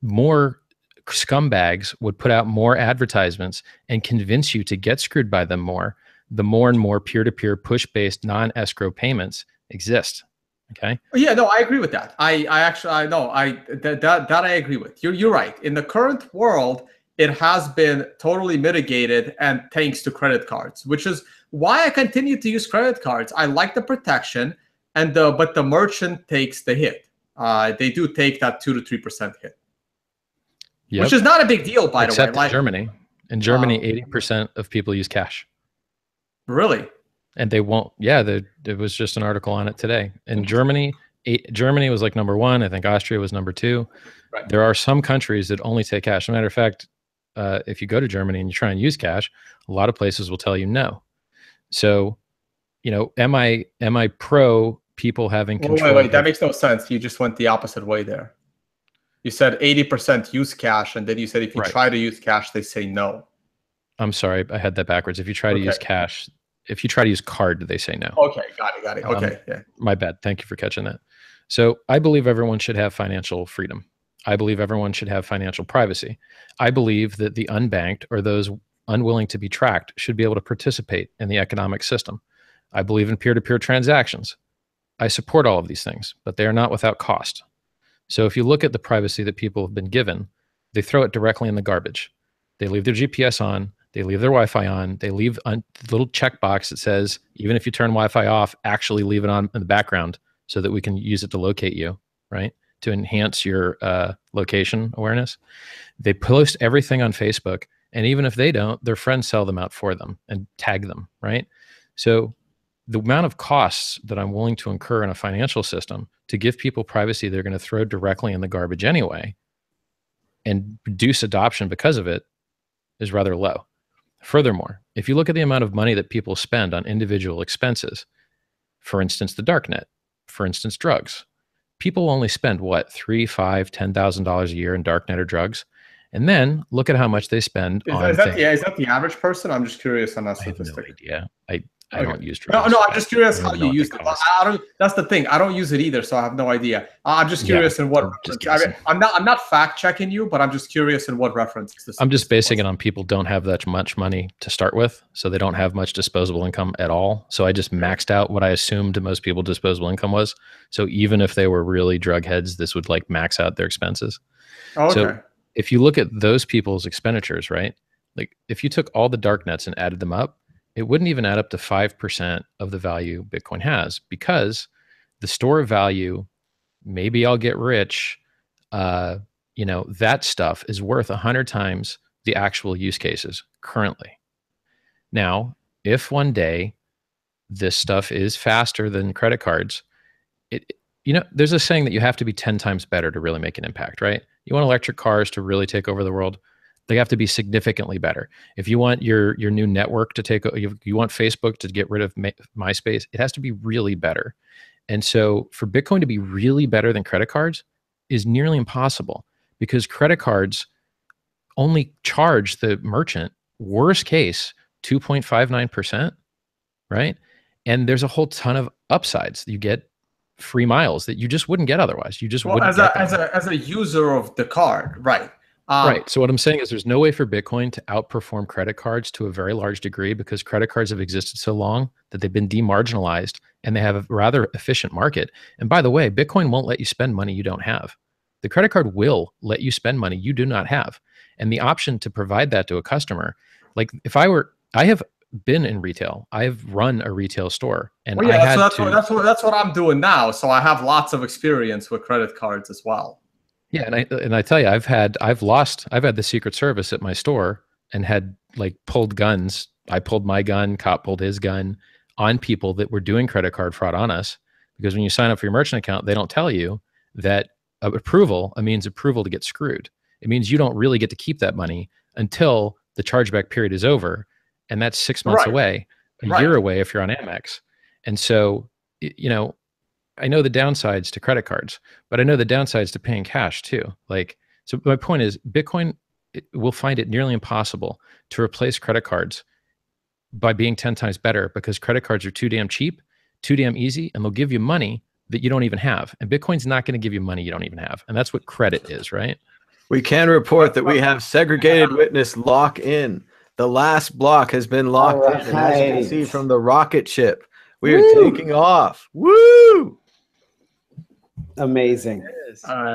more scumbags would put out more advertisements and convince you to get screwed by them more, the more and more peer-to-peer push-based non-escrow payments exist. Okay. Yeah, no, I agree with that. I agree with. You're right. In the current world, it has been totally mitigated, and thanks to credit cards, which is why I continue to use credit cards. I like the protection, but the merchant takes the hit. They do take that 2 to 3% hit, which is not a big deal, by the way. Except in Germany. In Germany, 80% of people use cash. Really? And they won't. Yeah, there was just an article on it today. In Germany, Germany was like #1. I think Austria was #2. Right. There are some countries that only take cash. As a matter of fact, if you go to Germany and you try and use cash, a lot of places will tell you no. So, am I pro people having Wait, control. wait, that makes no sense. You just went the opposite way there. You said 80% use cash, and then you said if you try to use cash, they say no. I'm sorry, I had that backwards. If you try to use cash, if you try to use card, they say no. Okay, got it. Okay, yeah. My bad. Thank you for catching that. So I believe everyone should have financial freedom. I believe everyone should have financial privacy. I believe that the unbanked or those unwilling to be tracked should be able to participate in the economic system. I believe in peer-to-peer transactions. I support all of these things, but they are not without cost. So if you look at the privacy that people have been given, they throw it directly in the garbage. They leave their GPS on, they leave their Wi-Fi on, they leave a little checkbox that says, even if you turn Wi-Fi off, actually leave it on in the background so that we can use it to locate you, right? To enhance your location awareness. They post everything on Facebook, and even if they don't, their friends sell them out for them and tag them, right? So the amount of costs that I'm willing to incur in a financial system to give people privacy they're going to throw directly in the garbage anyway and reduce adoption because of it is rather low. Furthermore, if you look at the amount of money that people spend on individual expenses, for instance, the darknet, for instance, drugs, people only spend what, $3,000, $5,000, $10,000 a year in darknet or drugs, and then look at how much they spend on. Is that the average person? I'm just curious on that statistic. I have no idea. I don't use drugs. No, I'm just curious how you use it. That's the thing. I don't use it either, so I have no idea. I'm just curious in what. I'm not fact checking you, but I'm just curious in what reference. I'm just basing it on people don't have that much money to start with, so they don't have much disposable income at all. So I just maxed out what I assumed most people disposable income was. So even if they were really drug heads, this would like max out their expenses. Oh, okay. So if you look at those people's expenditures, right? Like if you took all the dark nets and added them up, it wouldn't even add up to 5% of the value Bitcoin has, because the store of value, maybe I'll get rich, that stuff is worth 100 times the actual use cases currently. Now, if one day this stuff is faster than credit cards, there's a saying that you have to be 10 times better to really make an impact, right? You want electric cars to really take over the world, they have to be significantly better. If you want your new network to take, you want Facebook to get rid of MySpace, it has to be really better. And so for Bitcoin to be really better than credit cards is nearly impossible, because credit cards only charge the merchant, worst case, 2.59%, right? And there's a whole ton of upsides. You get free miles that you just wouldn't get otherwise. You just wouldn't get as a user of the card, right? Right. So what I'm saying is there's no way for Bitcoin to outperform credit cards to a very large degree, because credit cards have existed so long that they've been demarginalized and they have a rather efficient market. And by the way, Bitcoin won't let you spend money you don't have. The credit card will let you spend money you do not have. And the option to provide that to a customer, like I have been in retail. I've run a retail store, and that's what I'm doing now. So I have lots of experience with credit cards as well. Yeah, and I tell you, I've had the Secret Service at my store and had like pulled guns. I pulled my gun, cop pulled his gun on people that were doing credit card fraud on us, because when you sign up for your merchant account, they don't tell you that approval means approval to get screwed. It means you don't really get to keep that money until the chargeback period is over, and that's 6 months away, a year away if you're on Amex. And so, I know the downsides to credit cards, but I know the downsides to paying cash too. So my point is, Bitcoin will find it nearly impossible to replace credit cards by being 10 times better, because credit cards are too damn cheap, too damn easy, and they'll give you money that you don't even have. And Bitcoin's not going to give you money you don't even have. And that's what credit is, right? We can report that we have segregated witness LockIn. The last block has been locked in. And as you can see from the rocket ship, we are taking off. Woo! Amazing.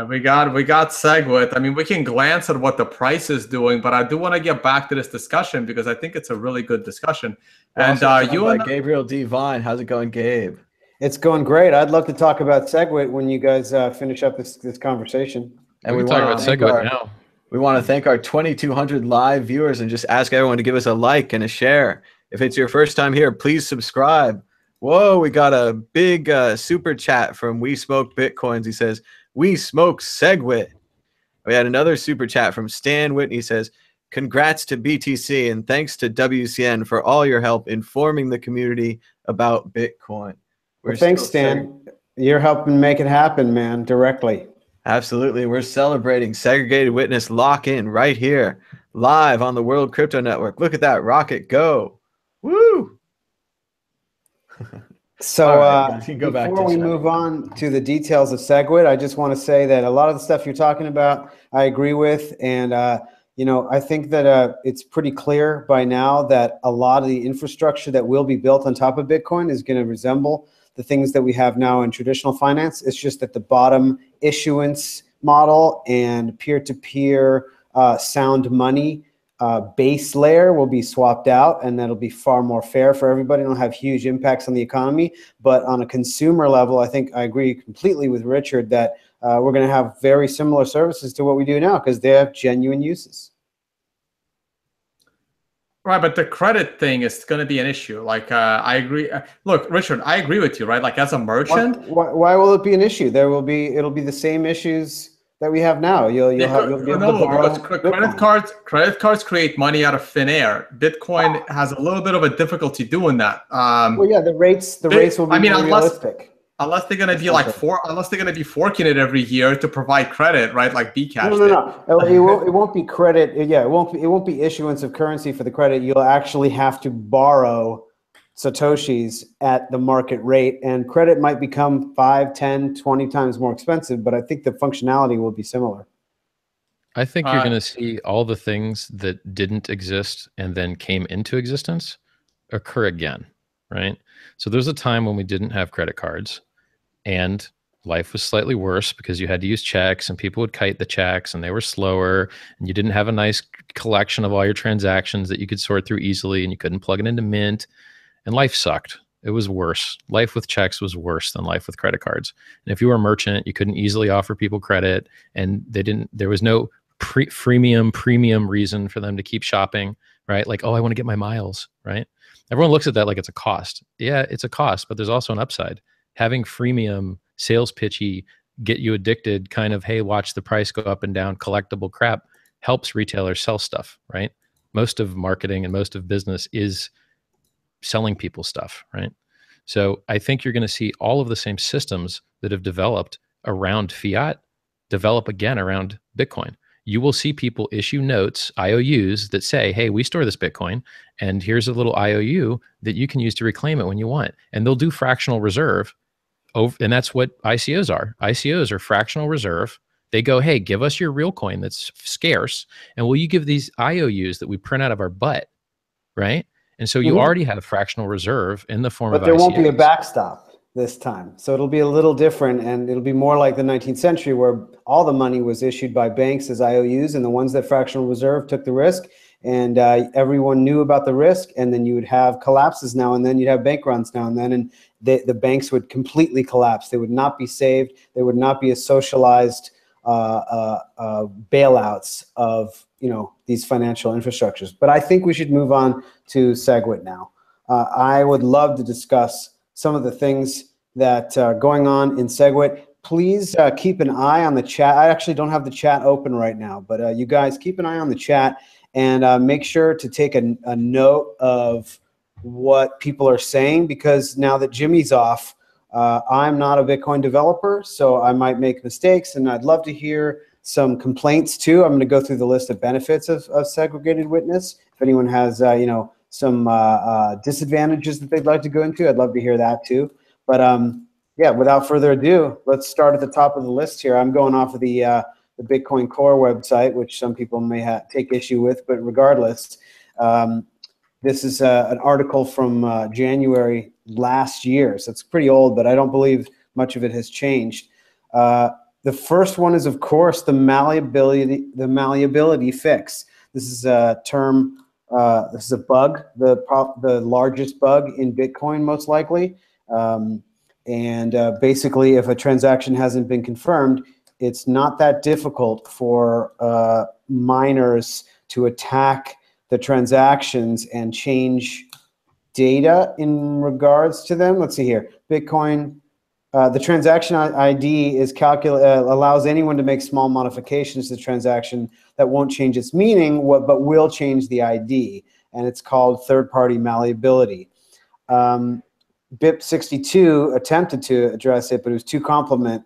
We got SegWit. I mean, we can glance at what the price is doing, but I do want to get back to this discussion because I think it's a really good discussion. And you and Gabriel D. Vine. How's it going, Gabe? It's going great. I'd love to talk about SegWit when you guys finish up this conversation. And we talk about SegWit now. We want to thank our 2,200 live viewers and just ask everyone to give us a like and a share. If it's your first time here, please subscribe. Whoa, we got a big super chat from We Smoke Bitcoins. He says, "We smoke SegWit." We had another super chat from Stan Whitney. He says, "Congrats to BTC and thanks to WCN for all your help informing the community about Bitcoin." Well, thanks, Stan. You're helping make it happen, man, directly. Absolutely. We're celebrating Segregated Witness lock-in right here, live on the World Crypto Network. Look at that rocket go. Woo! So right, you can go back before to we chatting. move on to the details of SegWit, I just want to say that a lot of the stuff you're talking about, I agree with. And, you know, I think that it's pretty clear by now that a lot of the infrastructure that will be built on top of Bitcoin is going to resemble the things that we have now in traditional finance. It's just that the bottom issuance model and peer-to-peer sound money base layer will be swapped out, and that'll be far more fair for everybody. It'll have huge impacts on the economy, but on a consumer level, I think I agree completely with Richard that we're going to have very similar services to what we do now because they have genuine uses. Right, but the credit thing is going to be an issue. Like, I agree. Look, Richard, I agree with you, right? Like, as a merchant, why will it be an issue? It'll be the same issues that we have now. You'll be able to borrow because credit cards create money out of thin air. Bitcoin has a little bit of a difficulty doing that. Well, yeah, the rates will be more realistic. Unless they're going to be like unless they're going to be forking it every year to provide credit, right? Like Bcash. No. It won't be credit. Yeah, it won't be issuance of currency for the credit. You'll actually have to borrow Satoshis at the market rate, and credit might become 5, 10, 20 times more expensive, but I think the functionality will be similar. I think you're going to see all the things that didn't exist and then came into existence occur again, right? So there's a time when we didn't have credit cards and life was slightly worse because you had to use checks and people would kite the checks and they were slower and you didn't have a nice collection of all your transactions that you could sort through easily and you couldn't plug it into Mint, and life sucked. It was worse. Life with checks was worse than life with credit cards. And if you were a merchant, you couldn't easily offer people credit, and there was no premium reason for them to keep shopping, right? Like, oh, I want to get my miles, right? Everyone looks at that like it's a cost. Yeah, it's a cost, but there's also an upside. Having freemium, sales pitchy, get you addicted kind of, hey, watch the price go up and down, collectible crap helps retailers sell stuff, right? Most of marketing and most of business is selling people stuff, right? So I think you're going to see all of the same systems that have developed around fiat develop again around Bitcoin. You will see people issue notes, IOUs, that say, hey, we store this Bitcoin, and here's a little IOU that you can use to reclaim it when you want. And they'll do fractional reserve. And that's what ICOs are. ICOs are fractional reserve. They go, hey, give us your real coin that's scarce, and will you give these IOUs that we print out of our butt, right? And so you already have fractional reserve in the form of ICOs. But there won't be a backstop this time. So it'll be a little different, and it'll be more like the 19th century where all the money was issued by banks as IOUs, and the ones that fractional reserve took the risk, and everyone knew about the risk, and then you would have collapses now and then, you'd have bank runs now and then, and the banks would completely collapse. They would not be saved. They would not be a socialized bailouts of these financial infrastructures. But I think we should move on to SegWit now. I would love to discuss some of the things that are going on in SegWit. Please keep an eye on the chat. I actually don't have the chat open right now, but you guys keep an eye on the chat and make sure to take a note of what people are saying, because now that Jimmy's off, I'm not a Bitcoin developer, so I might make mistakes, and I'd love to hear some complaints too. I'm going to go through the list of benefits of segregated witness. If anyone has, some disadvantages that they'd like to go into, I'd love to hear that too. But yeah, without further ado, let's start at the top of the list here. I'm going off of the Bitcoin Core website, which some people may take issue with, but regardless, this is an article from January last year, so it's pretty old, but I don't believe much of it has changed. The first one is, of course, the malleability fix. This is a term. This is a bug, the largest bug in Bitcoin, most likely. Basically, if a transaction hasn't been confirmed, it's not that difficult for miners to attack the transactions and change data in regards to them. Let's see here. Bitcoin, the transaction ID is allows anyone to make small modifications to the transaction that won't change its meaning, but will change the ID, and it's called third-party malleability. BIP62 attempted to address it, but it was too complicated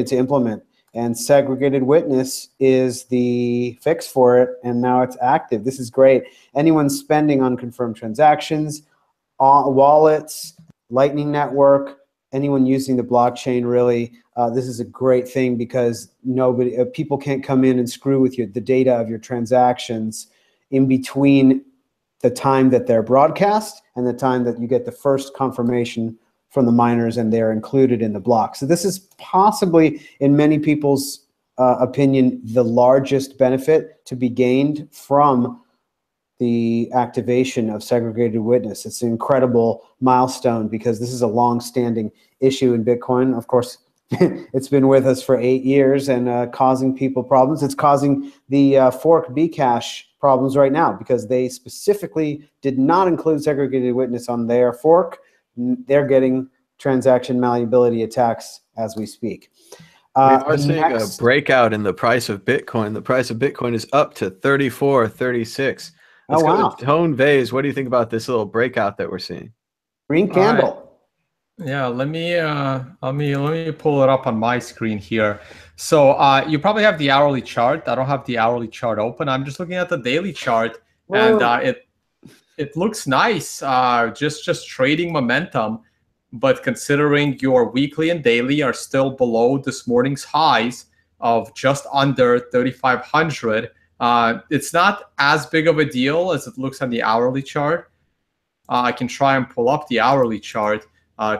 to implement. And segregated witness is the fix for it, and now it's active. This is great. Anyone spending on confirmed transactions, wallets, Lightning Network, anyone using the blockchain, really, this is a great thing because people can't come in and screw with the data of your transactions in between the time that they're broadcast and the time that you get the first confirmation from the miners and they're included in the block. So this is possibly, in many people's opinion, the largest benefit to be gained from the activation of segregated witness. It's an incredible milestone because this is a long-standing issue in Bitcoin. Of course, it's been with us for 8 years and causing people problems. It's causing the fork Bcash problems right now because they specifically did not include segregated witness on their fork. They're getting transaction malleability attacks as we speak. We are seeing a breakout in the price of Bitcoin. The price of Bitcoin is up to 34, 36. Let's go to Tone Vase. What do you think about this little breakout that we're seeing? Green candle. Yeah, let me pull it up on my screen here. So you probably have the hourly chart. I don't have the hourly chart open. I'm just looking at the daily chart, and it looks nice. Just trading momentum, but considering your weekly and daily are still below this morning's highs of just under 3,500. It's not as big of a deal as it looks on the hourly chart. I can try and pull up the hourly chart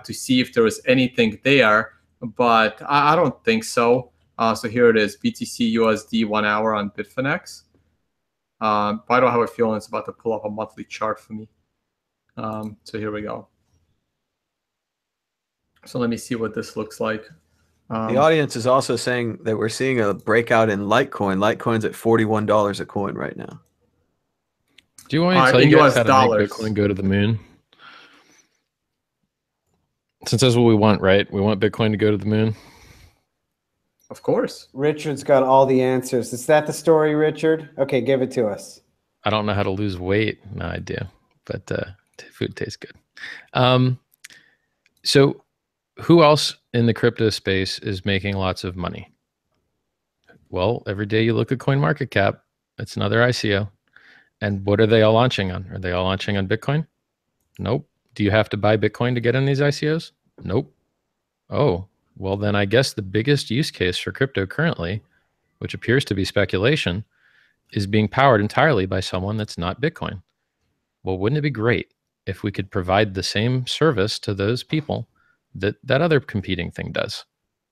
to see if there is anything there, but I don't think so. So here it is, BTC USD 1 hour on Bitfinex. But I don't have a feeling it's about to pull up a monthly chart for me. So here we go. So let me see what this looks like. The audience is also saying that we're seeing a breakout in Litecoin. Litecoin's at $41 a coin right now. Do you want me to tell you guys how to make Bitcoin go to the moon? Since that's what we want, right? We want Bitcoin to go to the moon. Of course. Richard's got all the answers. Is that the story, Richard? Okay, give it to us. I don't know how to lose weight. No, I do. But food tastes good. So who else in the crypto space is making lots of money? Well, every day you look at CoinMarketCap, it's another ICO. And what are they all launching on? Are they all launching on Bitcoin? Nope. Do you have to buy Bitcoin to get in these ICOs? Nope. Oh, well then I guess the biggest use case for crypto currently, which appears to be speculation, is being powered entirely by someone that's not Bitcoin. Well, wouldn't it be great if we could provide the same service to those people that that other competing thing does?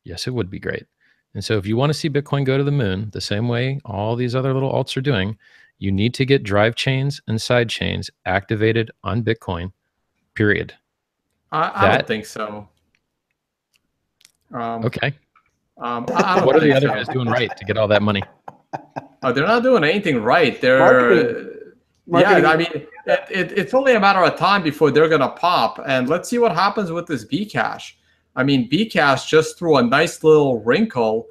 Yes, it would be great. And so if you want to see Bitcoin go to the moon the same way all these other little alts are doing, you need to get drive chains and side chains activated on Bitcoin, period. I don't think so. Okay. What are the other guys doing right to get all that money? They're not doing anything right. They're marketing. Yeah, I mean, it's only a matter of time before they're going to pop. And let's see what happens with this Bcash. I mean, Bcash just threw a nice little wrinkle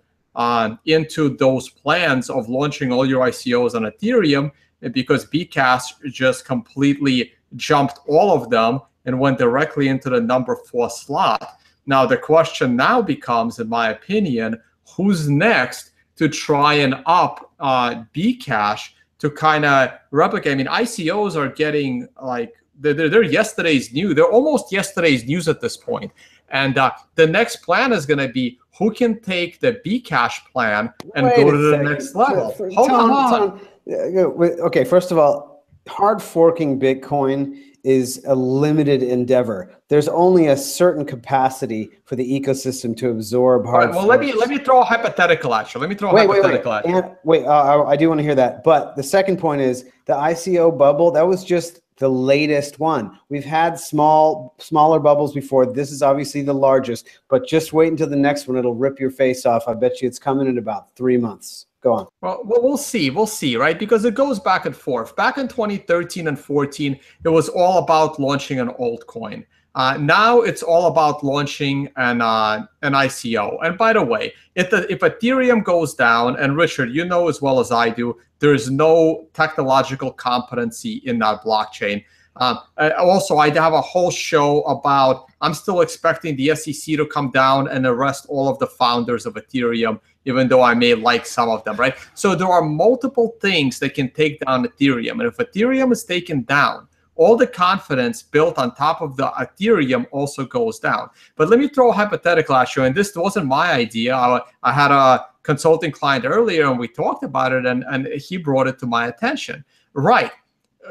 into those plans of launching all your ICOs on Ethereum, because Bcash just completely jumped all of them and went directly into the number 4 slot. Now, the question now becomes, in my opinion, who's next to try and up Bcash to kind of replicate? I mean, ICOs are getting like, they're yesterday's news. They're almost yesterday's news at this point. And the next plan is going to be who can take the Bcash plan and go to the next level. Hold on. Okay, first of all, hard forking Bitcoin is a limited endeavor. There's only a certain capacity for the ecosystem to absorb hard. Well, let me throw a hypothetical at you. Let me throw a hypothetical at you. I do want to hear that. But the second point is the ICO bubble. That was just the latest one. We've had smaller bubbles before. This is obviously the largest. But just wait until the next one. It'll rip your face off. I bet you it's coming in about 3 months. Go on. Well, we'll see, right? Because it goes back and forth. Back in 2013 and 14, it was all about launching an altcoin. Now it's all about launching an ICO. And by the way, if Ethereum goes down, and Richard, you know as well as I do, there is no technological competency in that blockchain. Also, I have a whole show about, I'm still expecting the SEC to come down and arrest all of the founders of Ethereum, even though I may like some of them, right? So there are multiple things that can take down Ethereum. And if Ethereum is taken down, all the confidence built on top of the Ethereum also goes down. But let me throw a hypothetical at you, and this wasn't my idea. I had a consulting client earlier, and we talked about it, and he brought it to my attention. Right.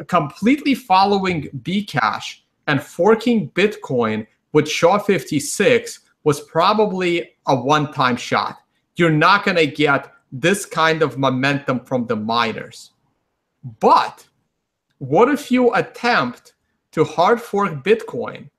Completely following Bcash and forking Bitcoin with SHA-56 was probably a one-time shot. You're not going to get this kind of momentum from the miners. But what if you attempt to hard fork Bitcoin,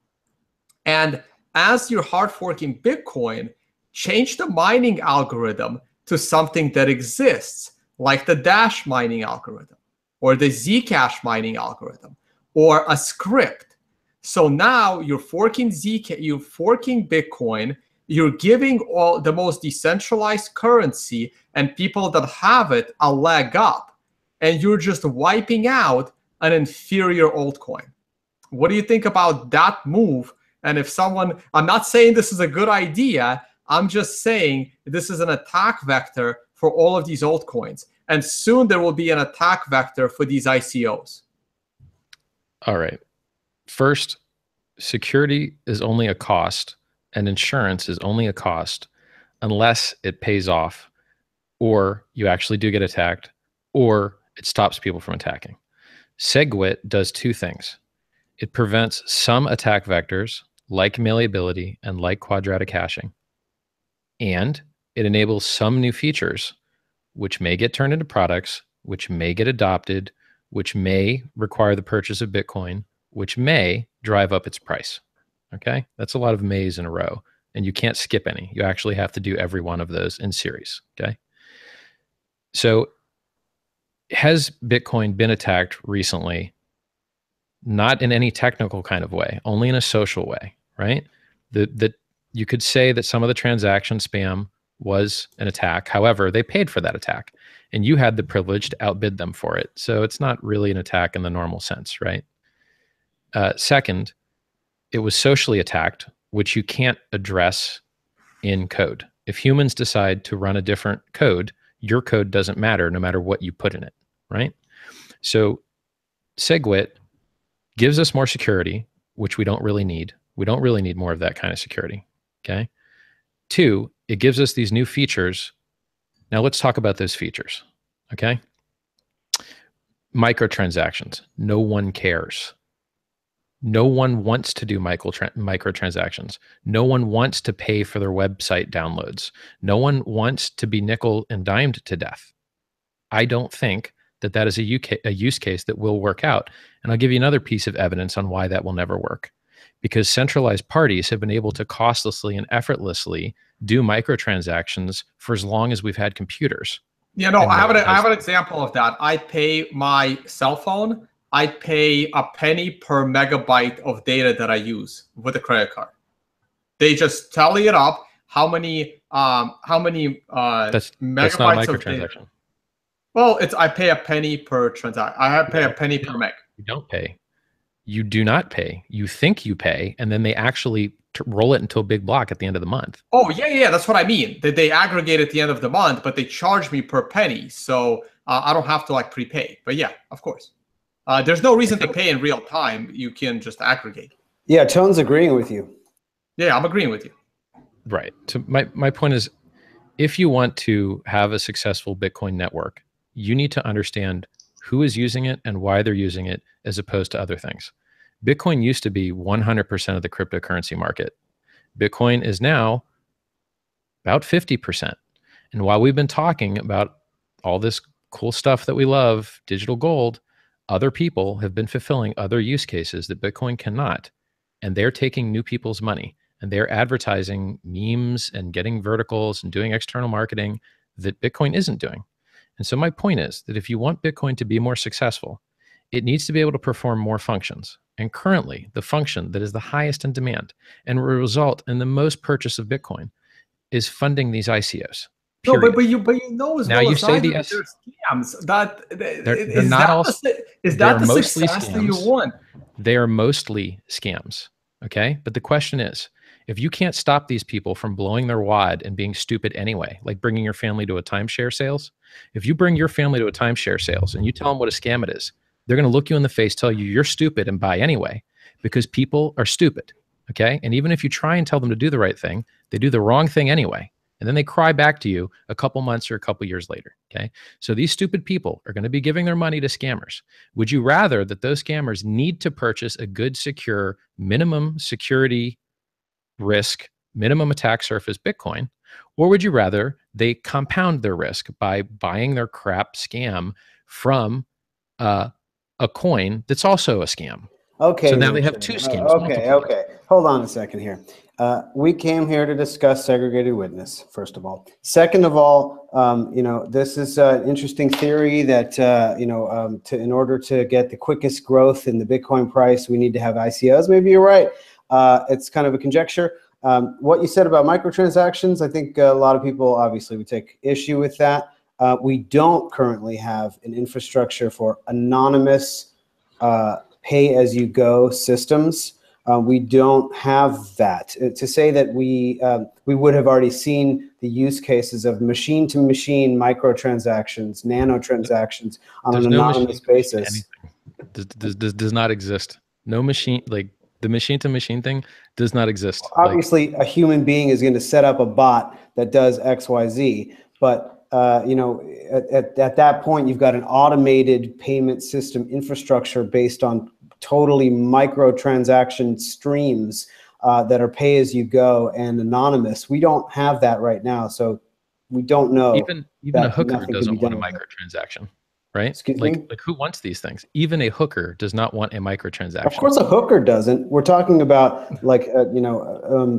and as you're hard forking Bitcoin, change the mining algorithm to something that exists, like the Dash mining algorithm, or the Zcash mining algorithm, or a script. So now you're forking you're forking Bitcoin, you're giving all the most decentralized currency and people that have it a leg up, and you're just wiping out an inferior altcoin. What do you think about that move? And if someone, I'm not saying this is a good idea, I'm just saying this is an attack vector for all of these altcoins. And soon there will be an attack vector for these ICOs. All right. First, security is only a cost, and insurance is only a cost unless it pays off, or you actually do get attacked, or it stops people from attacking. SegWit does two things. It prevents some attack vectors, like malleability and like quadratic hashing, and it enables some new features which may get turned into products, which may get adopted, which may require the purchase of Bitcoin, which may drive up its price. Okay? That's a lot of mays in a row, and you can't skip any. You actually have to do every one of those in series. Okay? So has Bitcoin been attacked recently? Not in any technical kind of way, only in a social way, right? That you could say that some of the transaction spam was an attack. However, they paid for that attack, and you had the privilege to outbid them for it. So it's not really an attack in the normal sense, right? Second, it was socially attacked, which you can't address in code. If humans decide to run a different code, your code doesn't matter no matter what you put in it, right? So SegWit gives us more security, which we don't really need. We don't really need more of that kind of security, okay? Two, it gives us these new features. Now let's talk about those features, okay? Microtransactions. No one cares. No one wants to do microtransactions. No one wants to pay for their website downloads. No one wants to be nickel and dimed to death. I don't think that that is a use case that will work out. And I'll give you another piece of evidence on why that will never work. Because centralized parties have been able to costlessly and effortlessly do microtransactions for as long as we've had computers. Yeah, no, I have an example of that. I pay my cell phone, I pay a penny per megabyte of data that I use with a credit card. They just tally it up, how many megabytes that's not a of data. microtransaction. Well, I pay a penny per transaction. I pay a penny per meg. You don't pay. You do not pay. You think you pay, and then they actually roll it into a big block at the end of the month. Oh, yeah, that's what I mean. They aggregate at the end of the month, but they charge me per penny, so I don't have to like prepay. But yeah, of course. There's no reason to pay in real time. You can just aggregate. Yeah, Tone's agreeing with you. Yeah, I'm agreeing with you. Right. So my point is, if you want to have a successful Bitcoin network, you need to understand who is using it and why they're using it as opposed to other things. Bitcoin used to be 100% of the cryptocurrency market. Bitcoin is now about 50%. And while we've been talking about all this cool stuff that we love, digital gold, other people have been fulfilling other use cases that Bitcoin cannot. And they're taking new people's money, and they're advertising memes and getting verticals and doing external marketing that Bitcoin isn't doing. And so my point is that if you want Bitcoin to be more successful, it needs to be able to perform more functions. And currently, the function that is the highest in demand and will result in the most purchase of Bitcoin is funding these ICOs. No, Period. but you know as Now well you as say I do the that there's scams. they're not all. Is They're that the mostly success that you scams. want? They are mostly scams. Okay. But the question is, if you can't stop these people from blowing their wad and being stupid anyway, like bringing your family to a timeshare sales, if you bring your family to a timeshare sales and you tell them what a scam it is, they're going to look you in the face, tell you you're stupid, and buy anyway, because people are stupid. Okay. And even if you try and tell them to do the right thing, they do the wrong thing anyway. And then they cry back to you a couple months or a couple years later. Okay. So these stupid people are going to be giving their money to scammers. Would you rather that those scammers need to purchase a good, secure, minimum security risk, minimum attack surface Bitcoin? Or would you rather they compound their risk by buying their crap scam from a coin that's also a scam? Okay. So now they Richard. have two scams. Okay. Hold on a second here. We came here to discuss segregated witness, first of all. Second of all, this is an interesting theory that, in order to get the quickest growth in the Bitcoin price, we need to have ICOs. Maybe you're right. It's kind of a conjecture. What you said about microtransactions, I think a lot of people obviously would take issue with that. We don't currently have an infrastructure for anonymous pay-as-you-go systems. We don't have that. To say that we would have already seen the use cases of machine-to-machine microtransactions, nanotransactions on an anonymous basis. Does not exist. No machine, like the machine-to-machine thing does not exist. Obviously, a human being is going to set up a bot that does X, Y, Z, but at that point, you've got an automated payment system infrastructure based on totally microtransaction streams that are pay as you go and anonymous. We don't have that right now, so we don't know. Even a hooker doesn't want a microtransaction, right? Excuse me? Like who wants these things? Even a hooker does not want a microtransaction. Of course, a hooker doesn't. We're talking about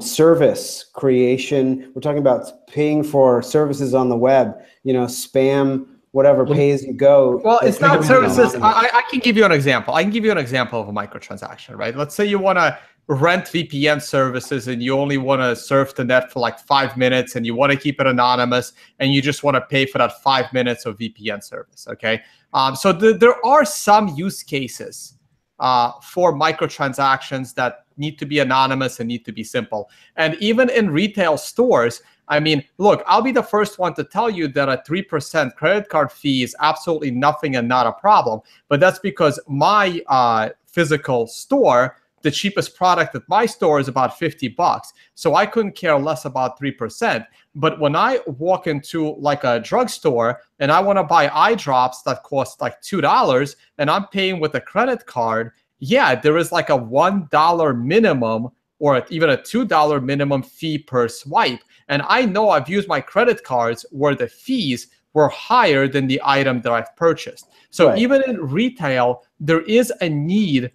service creation. We're talking about paying for services on the web. Spam. Whatever pay as you go. Well, it's not services. I can give you an example. I can give you an example of a microtransaction, right? Let's say you want to rent VPN services and you only want to surf the net for like 5 minutes and you want to keep it anonymous and you just want to pay for that 5 minutes of VPN service, okay? So there are some use cases for microtransactions that need to be anonymous and need to be simple. And even in retail stores, I mean, look, I'll be the first one to tell you that a 3% credit card fee is absolutely nothing and not a problem. But that's because my physical store, the cheapest product at my store is about $50. So I couldn't care less about 3%. But when I walk into like a drugstore and I want to buy eye drops that cost like $2 and I'm paying with a credit card, yeah, there is like a $1 minimum or even a $2 minimum fee per swipe. And I know I've used my credit cards where the fees were higher than the item that I've purchased. So right. Even in retail, there is a need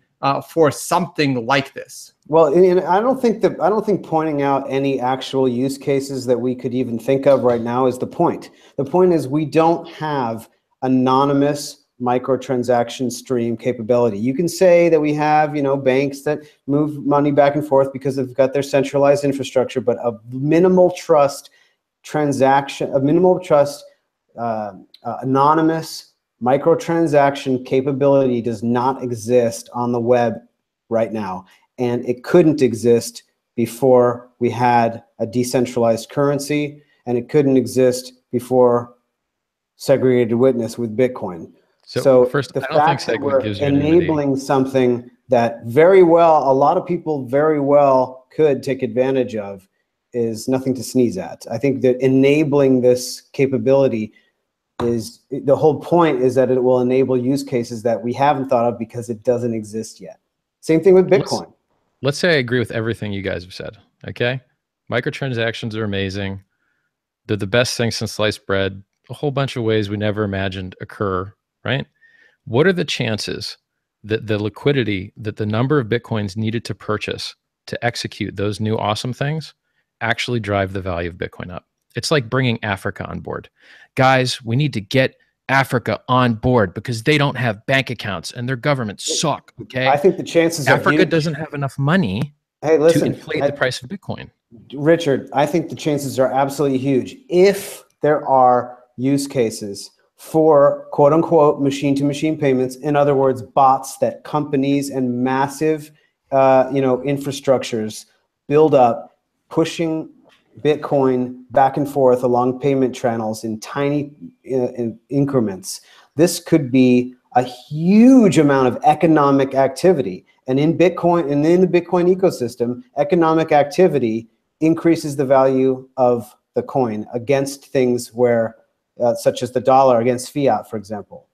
for something like this. Well, and I don't think pointing out any actual use cases that we could even think of right now is the point. The point is we don't have anonymous microtransaction stream capability. You can say that we have, banks that move money back and forth because they've got their centralized infrastructure, but a minimal trust transaction, anonymous microtransaction capability does not exist on the web right now. And it couldn't exist before we had a decentralized currency, and it couldn't exist before segregated witness with Bitcoin. So first, the fact that we're enabling something that a lot of people very well could take advantage of is nothing to sneeze at. I think that enabling this capability is, the whole point is that it will enable use cases that we haven't thought of because it doesn't exist yet. Same thing with Bitcoin. Let's say I agree with everything you guys have said, okay? Microtransactions are amazing. They're the best thing since sliced bread. A whole bunch of ways we never imagined occur, right? What are the chances that the liquidity, that the number of Bitcoins needed to purchase to execute those new awesome things actually drive the value of Bitcoin up? It's like bringing Africa on board. Guys, we need to get Africa on board because they don't have bank accounts and their governments suck, okay? I think the chances Africa doesn't have enough money to inflate the price of Bitcoin. Richard, I think the chances are absolutely huge. If there are use cases for quote unquote machine-to-machine payments. In other words, bots that companies and massive infrastructures build up, pushing Bitcoin back and forth along payment channels in tiny increments. This could be a huge amount of economic activity. And in Bitcoin and in the Bitcoin ecosystem, economic activity increases the value of the coin against things where, such as the dollar against fiat, for example.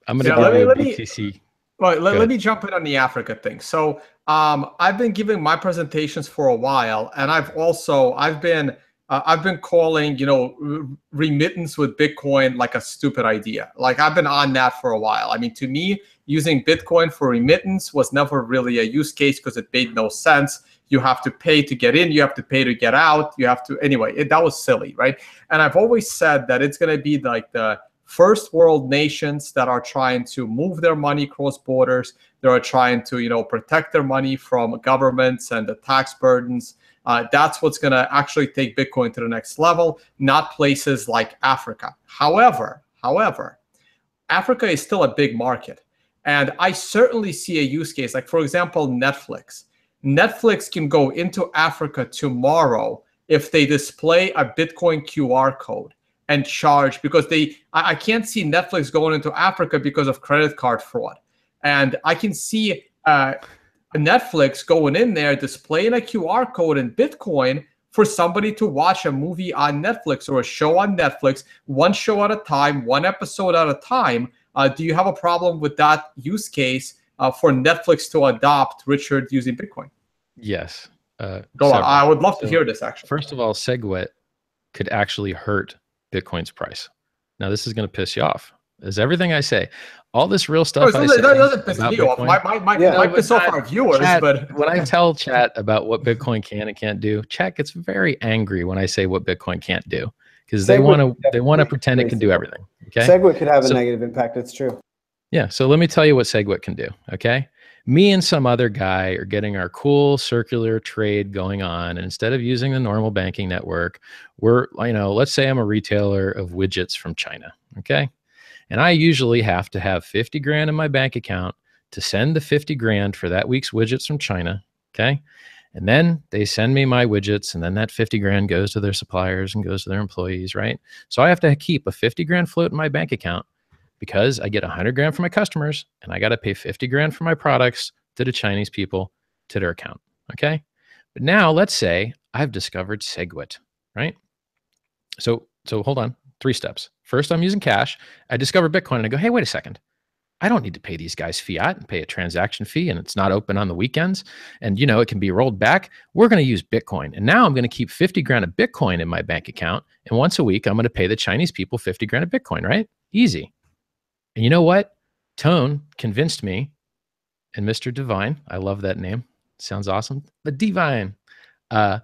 I'm going to give you a BTC. Well, let me jump in on the Africa thing. So I've been giving my presentations for a while, and I've been calling remittance with Bitcoin like a stupid idea. Like I've been on that for a while. I mean, to me, using Bitcoin for remittance was never really a use case because it made no sense. You have to pay to get in, you have to pay to get out, you have to, anyway, that was silly, right? And I've always said that it's going to be like the first world nations that are trying to move their money across borders. They are trying to, protect their money from governments and the tax burdens. That's what's going to actually take Bitcoin to the next level, not places like Africa. However, Africa is still a big market. And I certainly see a use case, like for example, Netflix. Netflix can go into Africa tomorrow if they display a Bitcoin QR code and charge, because I can't see Netflix going into Africa because of credit card fraud. And I can see Netflix going in there, displaying a QR code in Bitcoin for somebody to watch a movie on Netflix or a show on Netflix, one show at a time, one episode at a time. Do you have a problem with that use case for Netflix to adopt, Richard, using Bitcoin? Yes. Go on. I would love to hear this, actually. First of all, SegWit could actually hurt Bitcoin's price. Now, this is going to piss you off. Is everything I say, all this real stuff I say, that doesn't piss me off. Might piss off our viewers, chat, but when I tell chat about what Bitcoin can and can't do, chat gets very angry when I say what Bitcoin can't do, because they want to pretend it can do everything. Okay, SegWit could have a negative impact. It's true. Yeah. So let me tell you what SegWit can do. Okay. Me and some other guy are getting our cool circular trade going on. And instead of using the normal banking network, we're, let's say I'm a retailer of widgets from China. Okay. And I usually have to have 50 grand in my bank account to send the 50 grand for that week's widgets from China. Okay. And then they send me my widgets, and then that 50 grand goes to their suppliers and goes to their employees. Right. So I have to keep a 50 grand float in my bank account, because I get 100 grand from my customers and I got to pay 50 grand for my products to the Chinese people, to their account. Okay. But now let's say I've discovered SegWit, right? So hold on, 3 steps. First, I'm using cash. I discover Bitcoin and I go, hey, wait a second. I don't need to pay these guys fiat and pay a transaction fee, and it's not open on the weekends. And it can be rolled back. We're going to use Bitcoin. And now I'm going to keep 50 grand of Bitcoin in my bank account. And once a week, I'm going to pay the Chinese people 50 grand of Bitcoin, right? Easy. And you know what? Tone convinced me, and Mr. Divine, I love that name. Sounds awesome. But Divine, now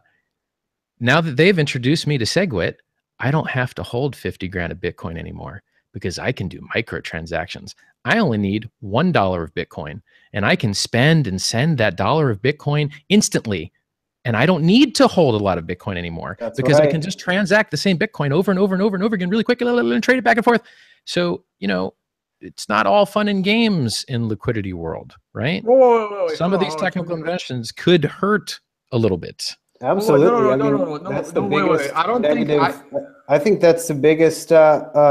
that they've introduced me to SegWit, I don't have to hold 50 grand of Bitcoin anymore, because I can do microtransactions. I only need $1 of Bitcoin, and I can spend and send that $1 of Bitcoin instantly. And I don't need to hold a lot of Bitcoin anymore, because I can just transact the same Bitcoin over and over and over and over again really quick and trade it back and forth. So, it's not all fun and games in liquidity world, right? Whoa, some of these technical inventions could hurt a little bit. Absolutely. I think that's the biggest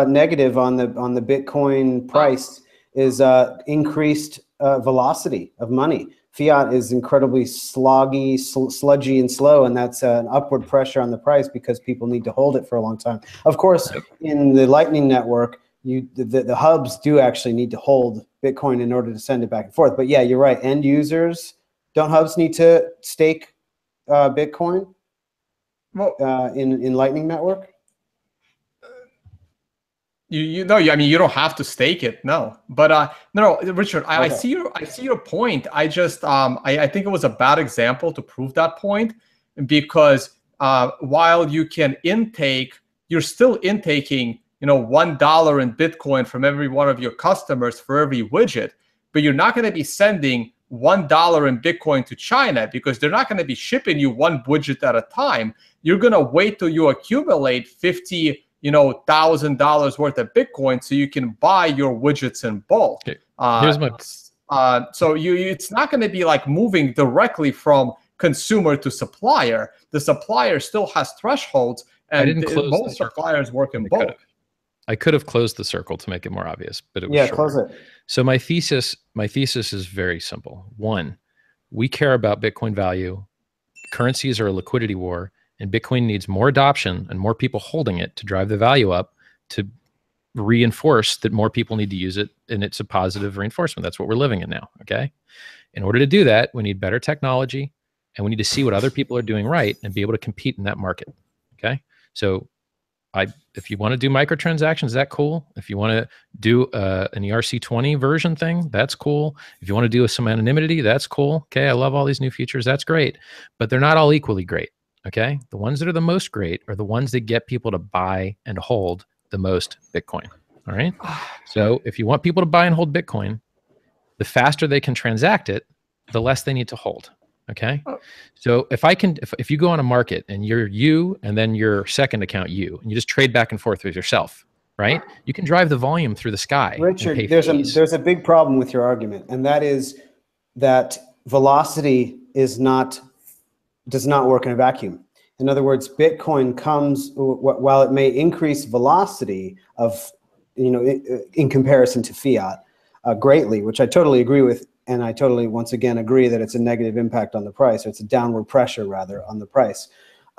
negative on the Bitcoin price is increased velocity of money. Fiat is incredibly sludgy and slow, and that's an upward pressure on the price because people need to hold it for a long time. Of course, in the Lightning Network, the hubs do actually need to hold Bitcoin in order to send it back and forth. But yeah, you're right. End users, don't hubs need to stake Bitcoin in Lightning Network? You don't have to stake it, no. But no, Richard, I see your point. I just I think it was a bad example to prove that point, because while you can intake, you're still intaking $1 in Bitcoin from every one of your customers for every widget, but you're not going to be sending $1 in Bitcoin to China, because they're not going to be shipping you one widget at a time. You're going to wait till you accumulate 50 $1,000 worth of Bitcoin so you can buy your widgets in bulk. Okay. Here's my so it's not going to be like moving directly from consumer to supplier. The supplier still has thresholds, and most suppliers work in bulk. I could have closed the circle to make it more obvious, but it was shorter. Close it. So my thesis is very simple. One, we care about Bitcoin value. Currencies are a liquidity war, and Bitcoin needs more adoption and more people holding it to drive the value up, to reinforce that more people need to use it, and it's a positive reinforcement. That's what we're living in now, okay? In order to do that, we need better technology, and we need to see what other people are doing right and be able to compete in that market, okay? So if you want to do microtransactions, that's cool. If you want to do an ERC20 version thing, that's cool. If you want to do some anonymity, that's cool. Okay, I love all these new features. That's great. But they're not all equally great, okay? The ones that are the most great are the ones that get people to buy and hold the most Bitcoin, all right? So if you want people to buy and hold Bitcoin, the faster they can transact it, the less they need to hold. Okay. So if you go on a market and you're you and then your second account you, and you just trade back and forth with yourself, right? You can drive the volume through the sky. Richard, there's a big problem with your argument, and that is that velocity does not work in a vacuum. In other words, Bitcoin comes, while it may increase velocity of, in comparison to fiat greatly, which I totally agree with. And I totally, once again, agree that it's a negative impact on the price, or it's a downward pressure, rather, on the price.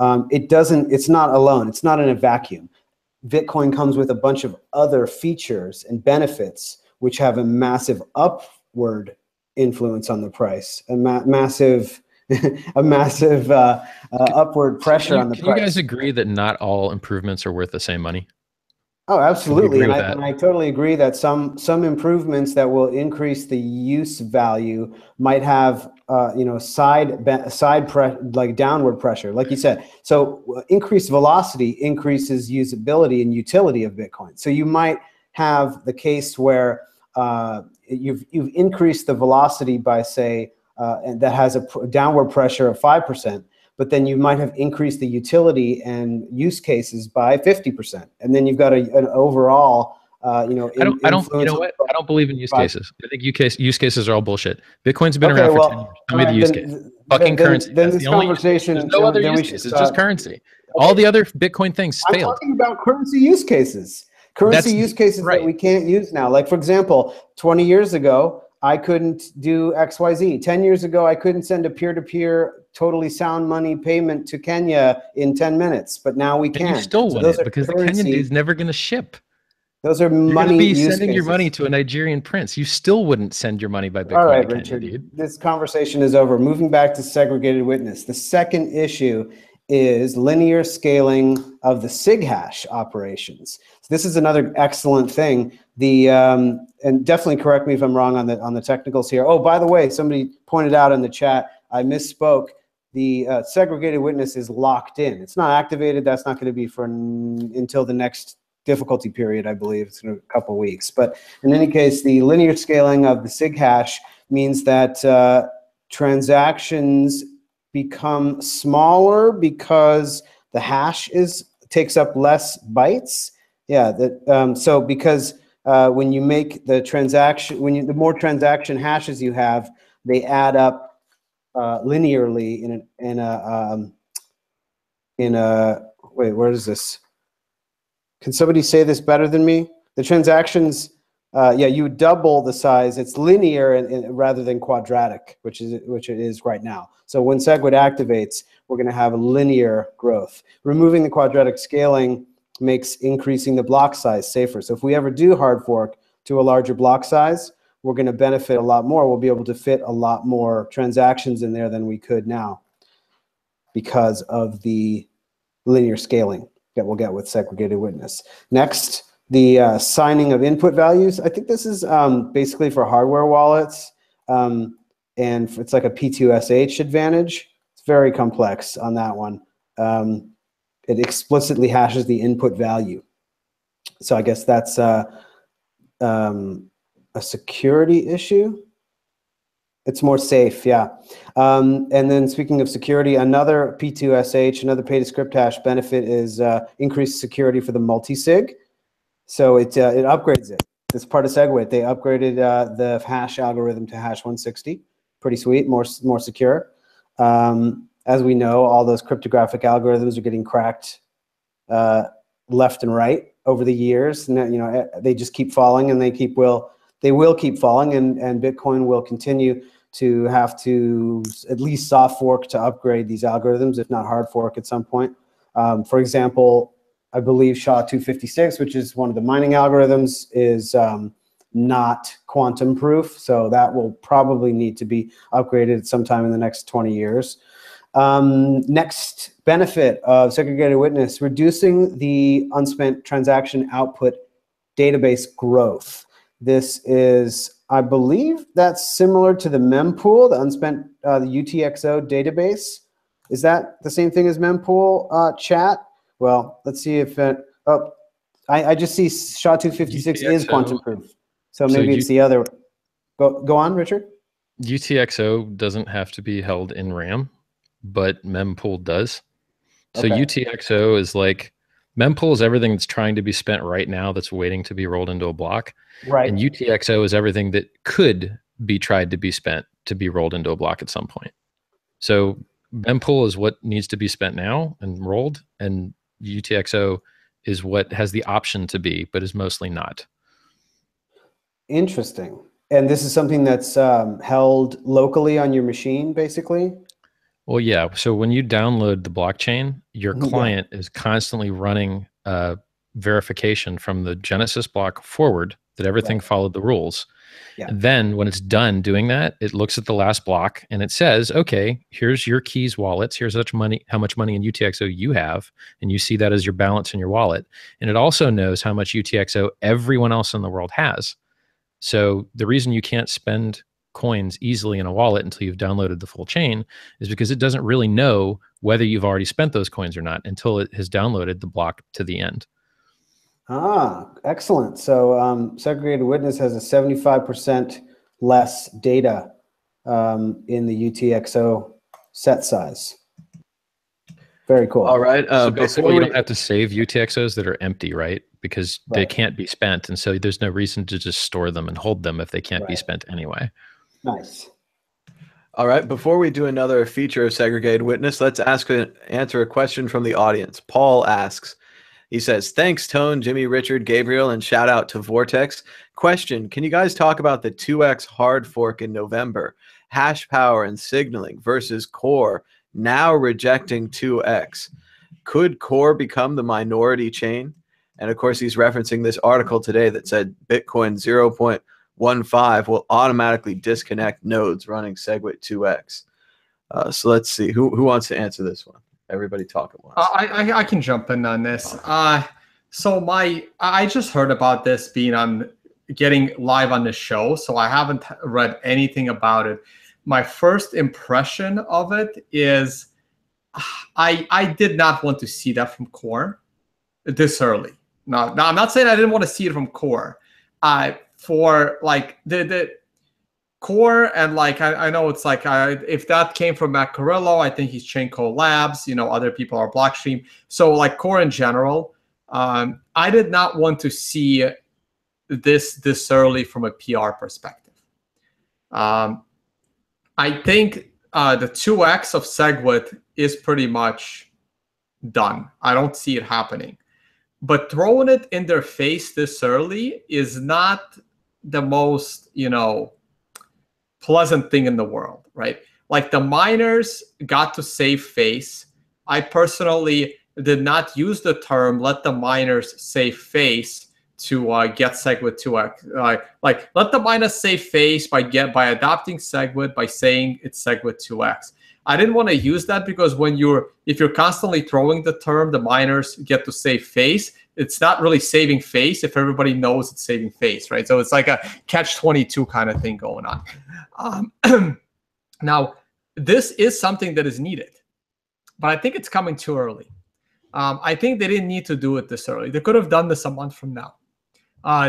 It's not alone. It's not in a vacuum. Bitcoin comes with a bunch of other features and benefits which have a massive upward influence on the price, a massive upward pressure on the price. Can you guys agree that not all improvements are worth the same money? Oh, absolutely, and I totally agree that some improvements that will increase the use value might have like downward pressure, like you said. So increased velocity increases usability and utility of Bitcoin. So you might have the case where you've increased the velocity by, say, and that has a downward pressure of 5%. But then you might have increased the utility and use cases by 50%, and then you've got an overall, I don't believe in use cases. I think use cases are all bullshit. Bitcoin's been around for 10 years. Tell me the use case. Fucking currency. Then this conversation. There's no other use case. It's just currency. Okay. All the other Bitcoin things failed. I'm talking about currency use cases. Use cases that we can't use now. Like, for example, 20 years ago, I couldn't do XYZ. 10 years ago, I couldn't send a peer-to-peer totally sound money payment to Kenya in 10 minutes, but now we can. You still wouldn't, because the Kenyan dude's never going to ship. Those are money. You're going to be sending your cases. Money to a Nigerian prince. You still wouldn't send your money by Bitcoin. All right, to Richard, Kenya, dude. This conversation is over. Moving back to segregated witness. The second issue is linear scaling of the SigHash operations. So this is another excellent thing. And definitely correct me if I'm wrong on the technicals here. Oh, by the way, somebody pointed out in the chat, I misspoke. The segregated witness is locked in. It's not activated. That's not going to be until the next difficulty period, I believe. It's in a couple weeks. But in any case, the linear scaling of the SigHash means that transactions become smaller because the hash takes up less bytes. Yeah. So because when you make the transaction, the more transaction hashes you have, they add up linearly in a wait, where is this? Can somebody say this better than me? The transactions, you double the size. It's linear rather than quadratic, which it is right now. So when SegWit activates, we're going to have a linear growth. Removing the quadratic scaling makes increasing the block size safer. So if we ever do hard fork to a larger block size, we're going to benefit a lot more. We'll be able to fit a lot more transactions in there than we could now because of the linear scaling that we'll get with segregated witness. Next, the signing of input values. I think this is basically for hardware wallets, and it's like a P2SH advantage. It's very complex on that one. It explicitly hashes the input value. So I guess that's a security issue. It's more safe, yeah. And then speaking of security, another P2SH, another pay-to-script hash benefit is increased security for the multi-sig. So it upgrades it. It's part of SegWit. They upgraded the hash algorithm to hash 160. Pretty sweet, more secure. As we know, all those cryptographic algorithms are getting cracked left and right over the years. And, they just keep falling, and they will keep falling, and Bitcoin will continue to have to at least soft fork to upgrade these algorithms, if not hard fork at some point. For example, I believe SHA-256, which is one of the mining algorithms, is not quantum proof. So that will probably need to be upgraded sometime in the next 20 years. Next benefit of segregated witness, reducing the unspent transaction output database growth. This is, I believe that's similar to the mempool, the unspent, the UTXO database. Is that the same thing as mempool, chat? Well, let's see if it, I just see SHA-256 is quantum proof. So maybe it's the other. Go on, Richard. UTXO doesn't have to be held in RAM, but mempool does. So Okay. UTXO is like, mempool is everything that's trying to be spent right now that's waiting to be rolled into a block. Right. And UTXO is everything that could be tried to be spent to be rolled into a block at some point. So mempool is what needs to be spent now and rolled, and UTXO is what has the option to be, but is mostly not. Interesting. And this is something that's held locally on your machine, basically? Well, yeah. So when you download the blockchain, your client is constantly running verification from the Genesis block forward that everything followed the rules. Yeah. And then when it's done doing that, it looks at the last block and it says, okay, here's your keys wallets. Here's how much money in UTXO you have. And you see that as your balance in your wallet. And it also knows how much UTXO everyone else in the world has. So the reason you can't spend coins easily in a wallet until you've downloaded the full chain is because it doesn't really know whether you've already spent those coins or not until it has downloaded the block to the end. Ah, excellent. So segregated witness has a 75% less data in the UTXO set size. Very cool. All right. So basically, you don't have to save UTXOs that are empty, right? Because they can't be spent. And so there's no reason to just store them and hold them if they can't be spent anyway. Nice. All right. Before we do another feature of segregated witness, let's answer a question from the audience. Paul asks, he says, thanks, Tone, Jimmy, Richard, Gabriel, and shout out to Vortex. Question, can you guys talk about the 2x hard fork in November? Hash power and signaling versus Core now rejecting 2x. Could Core become the minority chain? And of course, he's referencing this article today that said Bitcoin 0.15 will automatically disconnect nodes running SegWit 2x. So let's see, who wants to answer this one? Everybody talk at once. I can jump in on this. So I just heard about this getting live on the show, so I haven't read anything about it. My first impression of it is I did not want to see that from Core this early. No, I'm not saying I didn't want to see it from Core. For like the Core, and like I know it's like if that came from Matt Carrillo, I think he's Chainco Labs. Other people are Blockstream. So like Core in general, I did not want to see this early from a PR perspective. I think the 2x of SegWit is pretty much done. I don't see it happening. But throwing it in their face this early is not the most, pleasant thing in the world, right? Like the miners got to save face. I personally did not use the term "let the miners save face" to get SegWit 2x. Like let the miners save face by adopting SegWit, by saying it's SegWit 2x. I didn't want to use that because if you're constantly throwing the term "the miners get to save face," it's not really saving face if everybody knows it's saving face, right? So it's like a catch-22 kind of thing going on. Now, this is something that is needed, but I think it's coming too early. I think they didn't need to do it this early. They could have done this a month from now.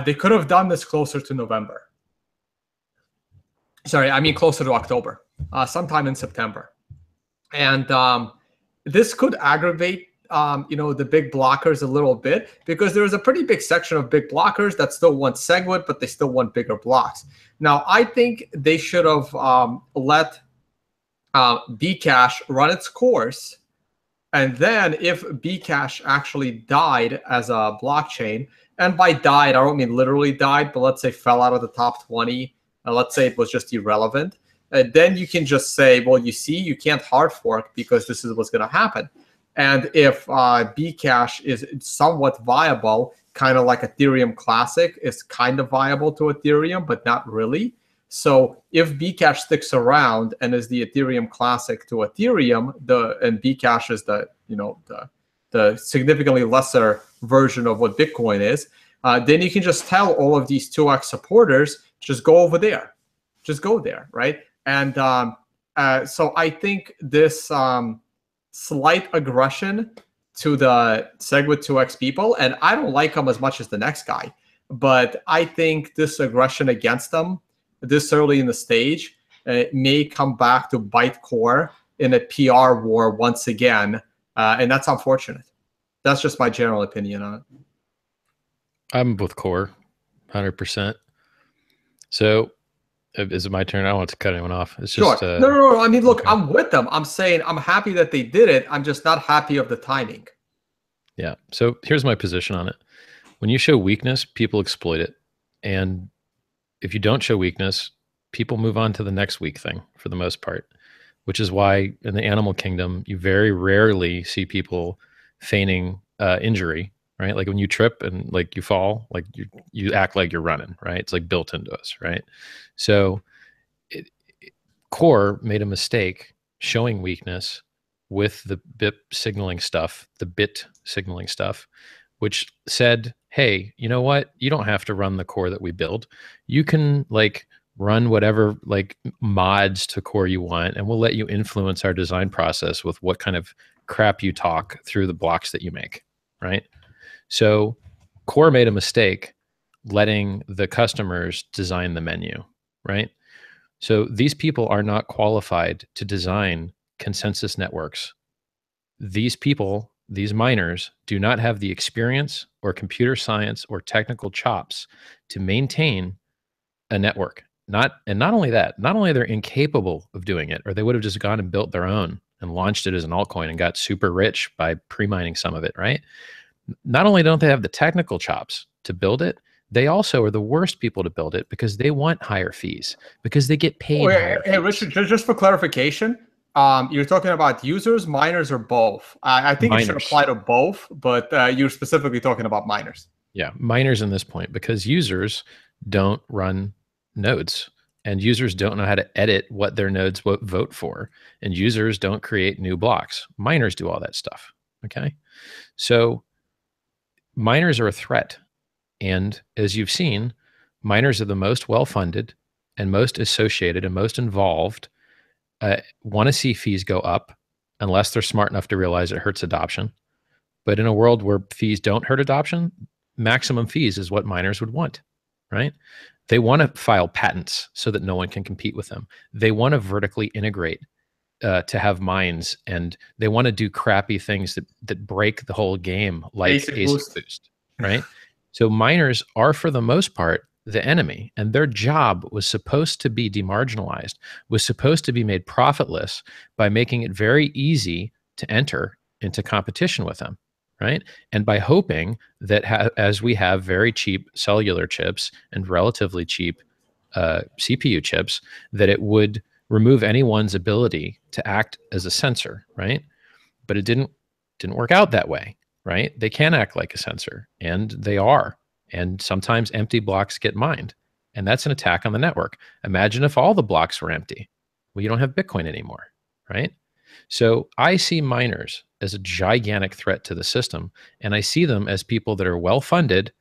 They could have done this closer to November. Sorry, I mean closer to October, sometime in September. And this could aggravate the big blockers a little bit, because there's a pretty big section of big blockers that still want SegWit, but they still want bigger blocks. Now, I think they should have let Bcash run its course. And then if Bcash actually died as a blockchain, and by died, I don't mean literally died, but let's say fell out of the top 20, let's say it was just irrelevant, then you can just say, well, you see, you can't hard fork because this is what's going to happen. And if Bcash is somewhat viable, kind of like Ethereum Classic is kind of viable to Ethereum, but not really. So if Bcash sticks around and is the Ethereum Classic to Ethereum, and Bcash is the significantly lesser version of what Bitcoin is, then you can just tell all of these 2x supporters, just go over there, just go there, right? And so I think this slight aggression to the SegWit 2x people, and I don't like them as much as the next guy, but I think this aggression against them this early in the stage may come back to bite Core in a PR war once again, and that's unfortunate. That's just my general opinion on it. I'm with Core, 100%. So, is it my turn? I don't want to cut anyone off. It's just sure. No. I mean, look, okay. I'm with them. I'm saying I'm happy that they did it. I'm just not happy of the timing. Yeah. So here's my position on it. When you show weakness, people exploit it, and if you don't show weakness, people move on to the next weak thing for the most part, which is why in the animal kingdom, you very rarely see people feigning injury, right? Like when you trip and like you fall, like you act like you're running, right? It's like built into us, right? So Core made a mistake showing weakness with the bit signaling stuff, which said, hey, you know what? You don't have to run the core that we build. You can like run whatever like mods to core you want, and we'll let you influence our design process with what kind of crap you talk through the blocks that you make, right? So Core made a mistake letting the customers design the menu, right? So these people are not qualified to design consensus networks. These people, these miners, do not have the experience or computer science or technical chops to maintain a network. Not only that, not only they're incapable of doing it, or they would have just gone and built their own and launched it as an altcoin and got super rich by pre-mining some of it, right? Not only don't they have the technical chops to build it, they also are the worst people to build it because they want higher fees, because they get paid higher fees. Hey, Richard, just for clarification, you're talking about users, miners, or both? I think miners. It should apply to both, but you're specifically talking about miners. Yeah, miners in this point, because users don't run nodes, and users don't know how to edit what their nodes vote for, and users don't create new blocks. Miners do all that stuff, okay? So miners are a threat. And as you've seen, miners are the most well-funded and most associated and most involved, want to see fees go up unless they're smart enough to realize it hurts adoption. But in a world where fees don't hurt adoption, maximum fees is what miners would want, right? They want to file patents so that no one can compete with them. They want to vertically integrate to have mines, and they want to do crappy things that break the whole game, like ASIC boost, right? So miners are, for the most part, the enemy, and their job was supposed to be demarginalized, was supposed to be made profitless by making it very easy to enter into competition with them, right? And by hoping that as we have very cheap cellular chips and relatively cheap CPU chips, that it would remove anyone's ability to act as a sensor, right? But it didn't work out that way. Right? They can act like a sensor, and they are. And sometimes empty blocks get mined, and that's an attack on the network. Imagine if all the blocks were empty. Well, you don't have Bitcoin anymore, right? So I see miners as a gigantic threat to the system, and I see them as people that are well-funded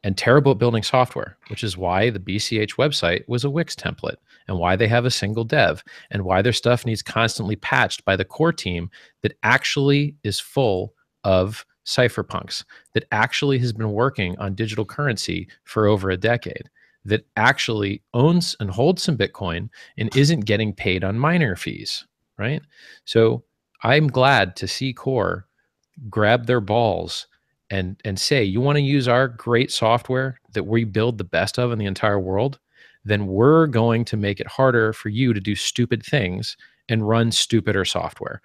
and terrible at building software, which is why the BCH website was a Wix template, and why they have a single dev, and why their stuff needs constantly patched by the core team that actually is full of cypherpunks, that actually has been working on digital currency for over a decade. that actually owns and holds some Bitcoin and isn't getting paid on miner fees, right? So I'm glad to see Core grab their balls and say, you want to use our great software that we build the best of in the entire world, then we're going to make it harder for you to do stupid things and run stupider software.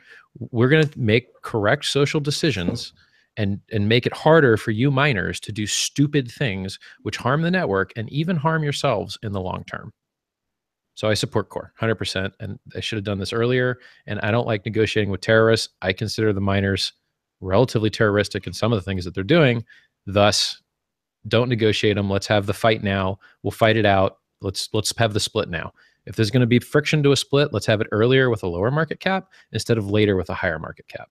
We're going to make correct social decisions and make it harder for you miners to do stupid things which harm the network and even harm yourselves in the long term. So I support Core 100%, and I should have done this earlier. And I don't like negotiating with terrorists. I consider the miners relatively terroristic in some of the things that they're doing. Thus, don't negotiate them. Let's have the fight now. We'll fight it out. Let's have the split now. If there's going to be friction to a split, let's have it earlier with a lower market cap instead of later with a higher market cap.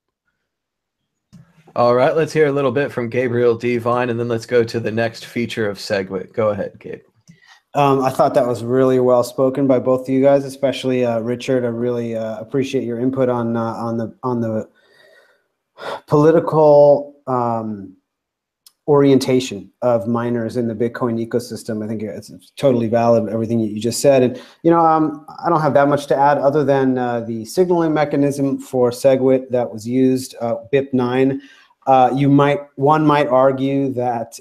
All right, let's hear a little bit from Gabriel Devine, and then let's go to the next feature of SegWit. Go ahead, Gabe. I thought that was really well spoken by both of you guys, especially Richard. I really appreciate your input on the political orientation of miners in the Bitcoin ecosystem. I think it's totally valid, everything that you just said. And, I don't have that much to add other than the signaling mechanism for SegWit that was used, BIP9. One might argue that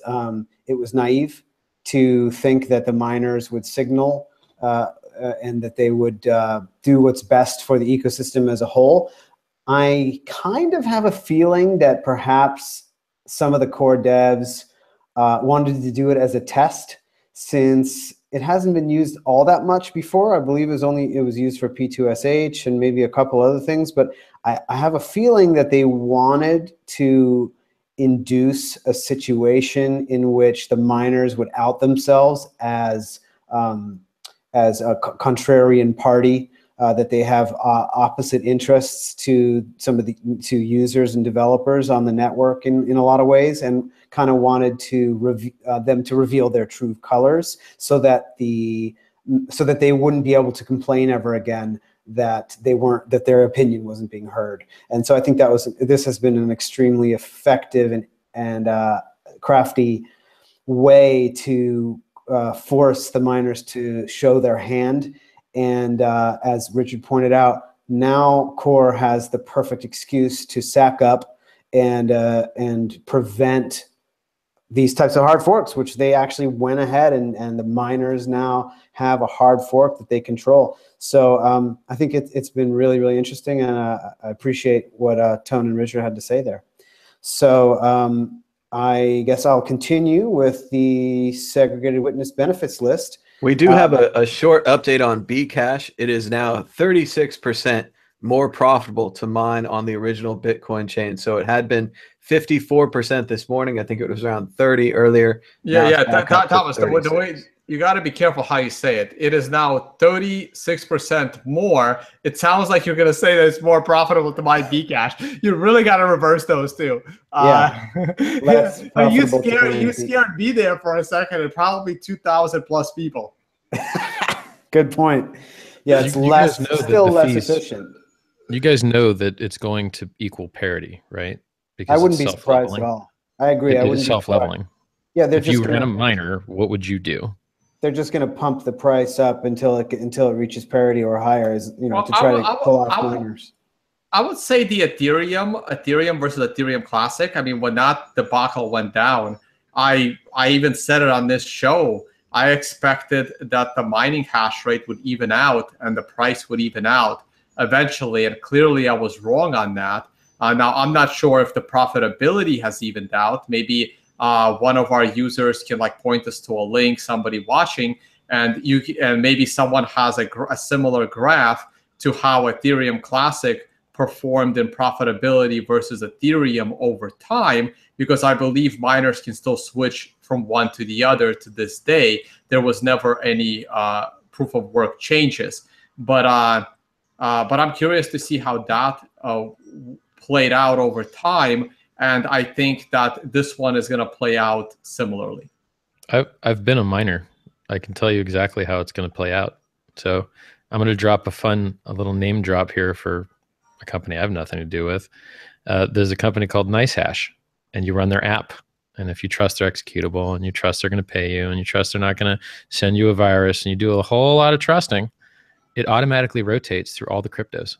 it was naive to think that the miners would signal and that they would do what's best for the ecosystem as a whole. I kind of have a feeling that perhaps some of the core devs wanted to do it as a test, since it hasn't been used all that much before. I believe it was used for P2SH and maybe a couple other things, but I have a feeling that they wanted to induce a situation in which the miners would out themselves as a contrarian party, that they have opposite interests to to users and developers on the network in a lot of ways, and kind of wanted to them to reveal their true colors so that they wouldn't be able to complain ever again that their opinion wasn't being heard. And so I think this has been an extremely effective and crafty way to force the miners to show their hand. And as Richard pointed out, now Core has the perfect excuse to sack up and prevent these types of hard forks, which they actually went ahead and the miners now have a hard fork that they control. So I think it's been really, really interesting, and I appreciate what Tone and Richard had to say there. So I guess I'll continue with the segregated witness benefits list. We do have a short update on Bcash. It is now 36% more profitable to mine on the original Bitcoin chain. So it had been 54% this morning. I think it was around 30 earlier. Yeah. Thomas, the way you got to be careful how you say it. It is now 36% more. It sounds like you're going to say that it's more profitable to mine Bcash. You really got to reverse those two. Yeah. You scared me there for a second. And probably 2,000 plus people. Good point. Yeah, it's still less efficient. You guys know that it's going to equal parity, right? Because I wouldn't be surprised at all. I agree. It is self-leveling. Yeah, if you ran a miner, what would you do? They're just going to pump the price up until it reaches parity or higher, to try to pull off miners. I would say the Ethereum versus Ethereum Classic. I mean, when that debacle went down, I even said it on this show. I expected that the mining hash rate would even out and the price would even out eventually, and clearly I was wrong on that. Now, I'm not sure if the profitability has evened out. Maybe one of our users can point us to a link, somebody watching, and maybe someone has a similar graph to how Ethereum Classic performed in profitability versus Ethereum over time, because I believe miners can still switch from one to the other to this day. There was never any proof of work changes, but I'm curious to see how that played out over time, and I think that this one is going to play out similarly. I've been a miner. I can tell you exactly how it's going to play out. So I'm going to drop a little name drop here for a company I have nothing to do with. There's a company called NiceHash, and you run their app, And if you trust they're executable and you trust they're going to pay you and you trust they're not going to send you a virus and you do a whole lot of trusting, it automatically rotates through all the cryptos,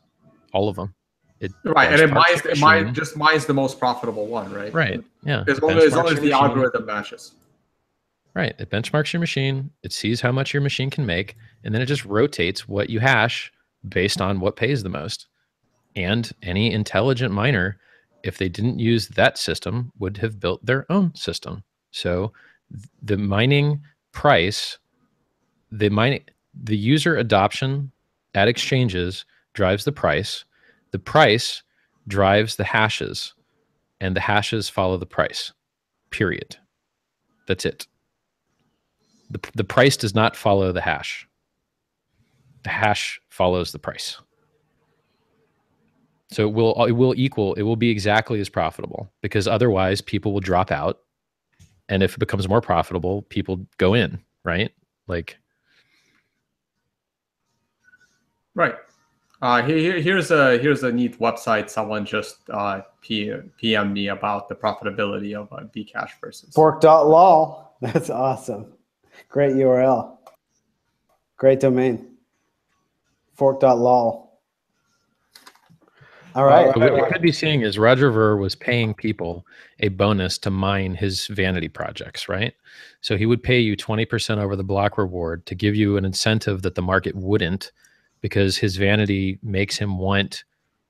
all of them. Right, and benchmarks it just mines the most profitable one, right? Right. Yeah. As long as the algorithm matches. Right. It benchmarks your machine. It sees how much your machine can make, and then it just rotates what you hash based on what pays the most. And any intelligent miner, if they didn't use that system, would have built their own system. So the mining price, the user adoption at exchanges drives the price. The price drives the hashes, and the hashes follow the price. Period. That's it. The price does not follow the hash. The hash follows the price. So it will be exactly as profitable, because otherwise people will drop out. And if it becomes more profitable, people go in, right? Like, right. Here's a neat website. Someone just PM me about the profitability of Bcash versus fork.lol. That's awesome. Great URL. Great domain. Fork.lol. All right. What you could be seeing is Roger Ver was paying people a bonus to mine his vanity projects, right? So he would pay you 20% over the block reward to give you an incentive that the market wouldn't, because his vanity makes him want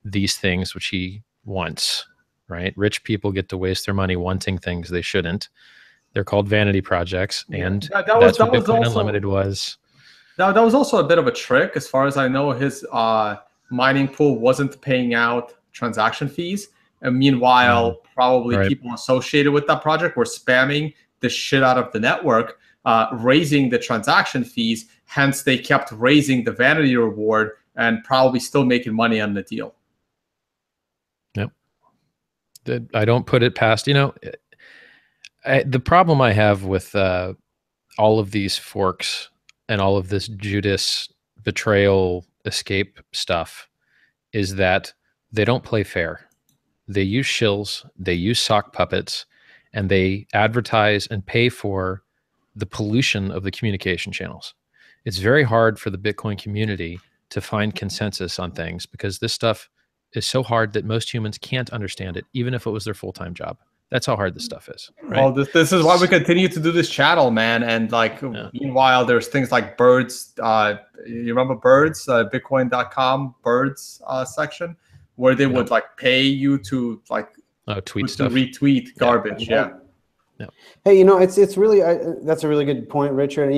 these things which he wants, right? Rich people get to waste their money wanting things they shouldn't. They're called vanity projects, and that's what Bitcoin Unlimited was. That was also a bit of a trick. As far as I know, his mining pool wasn't paying out transaction fees. And meanwhile, probably people associated with that project were spamming the shit out of the network, raising the transaction fees. Hence, they kept raising the vanity reward and probably still making money on the deal. Yep. I don't put it past, the problem I have with all of these forks and all of this Judas betrayal escape stuff is that they don't play fair. They use shills, they use sock puppets, and they advertise and pay for the pollution of the communication channels. It's very hard for the Bitcoin community to find consensus on things, because this stuff is so hard that most humans can't understand it, even if it was their full-time job. That's how hard this stuff is. Right? Well, this is why we continue to do this channel, man. And meanwhile, there's things like birds. You remember birds, bitcoin.com birds section, where they would pay you to tweet stuff, to retweet garbage. Yeah. Hey, it's really that's a really good point, Richard.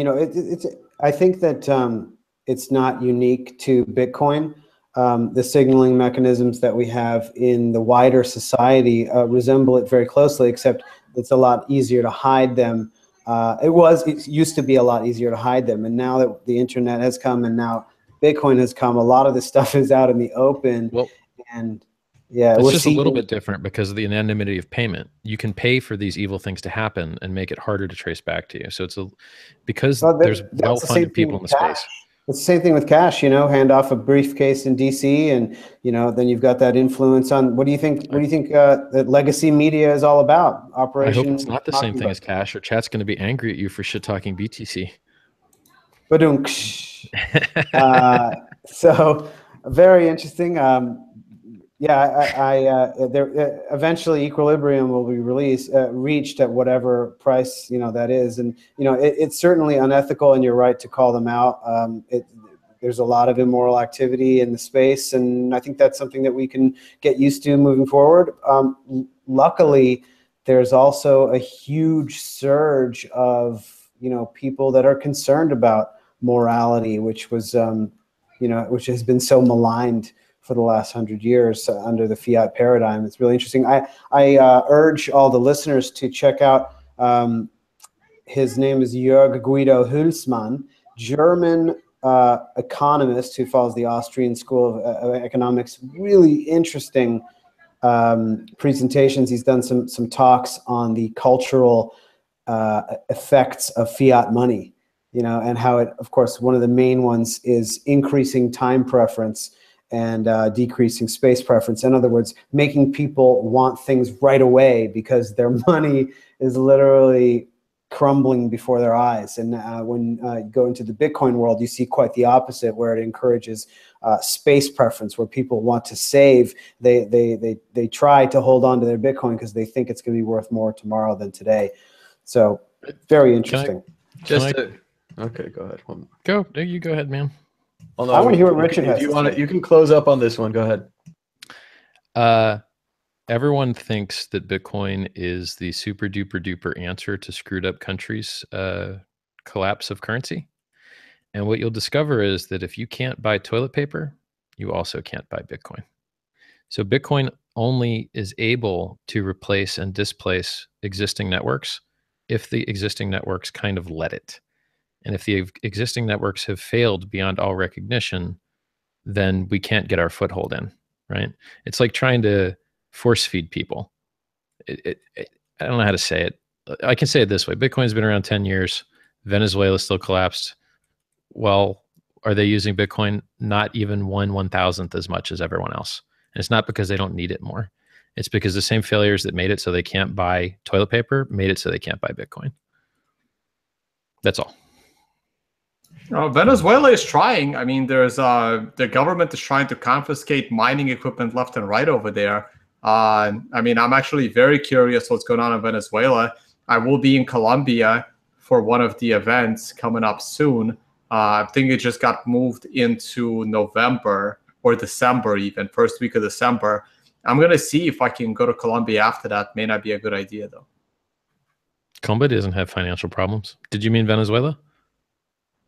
I think that it's not unique to Bitcoin. The signaling mechanisms that we have in the wider society resemble it very closely, except it's a lot easier to hide them. It used to be a lot easier to hide them, and now that the internet has come and now Bitcoin has come, a lot of this stuff is out in the open. Well, and it's just a little bit different because of the anonymity of payment. You can pay for these evil things to happen and make it harder to trace back to you. So because there's well-funded people in the space. It's the same thing with cash, hand off a briefcase in DC, and then you've got that influence on. What do you think? What do you think that legacy media is all about? Operation. I hope it's not the same thing as cash, or chat's going to be angry at you for shit talking BTC. So very interesting. Eventually equilibrium will be reached at whatever price that is, and it's certainly unethical, and you're right to call them out. There's a lot of immoral activity in the space, and I think that's something that we can get used to moving forward. Luckily, there's also a huge surge of people that are concerned about morality, which was which has been so maligned for the last 100 years under the fiat paradigm. It's really interesting. I urge all the listeners to check out, his name is Jörg Guido Hülsmann, German economist who follows the Austrian School of Economics. Really interesting presentations. He's done some talks on the cultural effects of fiat money, and how it, of course, one of the main ones is increasing time preference. decreasing space preference. In other words, making people want things right away because their money is literally crumbling before their eyes. And when you go into the Bitcoin world, you see quite the opposite, where it encourages space preference, where people want to save. They try to hold on to their Bitcoin because they think it's going to be worth more tomorrow than today. So very interesting. Okay, go ahead. Go. You go ahead, man. I want to hear what Richard has If you to want say. to, you can close up on this one. Go ahead. Everyone thinks that Bitcoin is the super duper duper answer to screwed up countries' collapse of currency. And what you'll discover is that if you can't buy toilet paper, you also can't buy Bitcoin. So Bitcoin only is able to replace and displace existing networks if the existing networks kind of let it. And if the existing networks have failed beyond all recognition, then we can't get our foothold in, right? It's like trying to force feed people. I don't know how to say it. I can say it this way. Bitcoin's been around 10 years. Venezuela still collapsed. Well, are they using Bitcoin? Not even 1/1000th as much as everyone else. And it's not because they don't need it more. It's because the same failures that made it so they can't buy toilet paper made it so they can't buy Bitcoin. That's all. Venezuela is trying. I mean, there's the government is trying to confiscate mining equipment left and right over there. I mean, I'm actually very curious what's going on in Venezuela. I will be in Colombia for one of the events coming up soon. I think it just got moved into November or December, even first week of December. I'm going to see if I can go to Colombia after that. May not be a good idea, though. Colombia doesn't have financial problems. Did you mean Venezuela?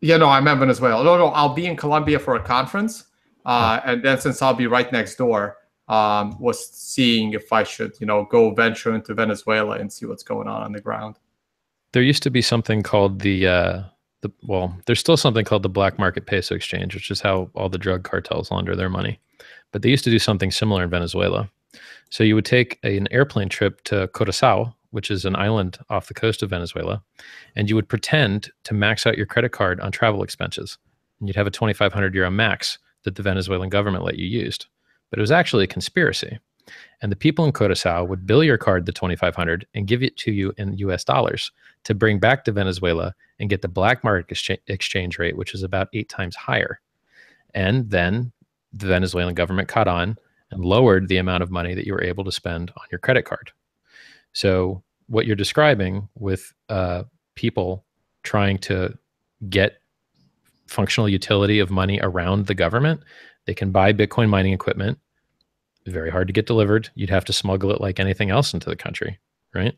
Yeah, no, I meant Venezuela. No, I'll be in Colombia for a conference. And then since I'll be right next door, was seeing if I should, go venture into Venezuela and see what's going on the ground. There used to be something called there's still something called the black market peso exchange, which is how all the drug cartels launder their money. But they used to do something similar in Venezuela. So you would take an airplane trip to Curaçao, which is an island off the coast of Venezuela, and you would pretend to max out your credit card on travel expenses. And you'd have a 2,500 euro max that the Venezuelan government let you use. But it was actually a conspiracy. And the people in Curaçao would bill your card the 2,500 and give it to you in US dollars to bring back to Venezuela and get the black market exchange rate, which is about 8 times higher. And then the Venezuelan government caught on and lowered the amount of money that you were able to spend on your credit card. So what you're describing with people trying to get functional utility of money around the government, they can buy Bitcoin mining equipment. Very hard to get delivered. You'd have to smuggle it like anything else into the country, right?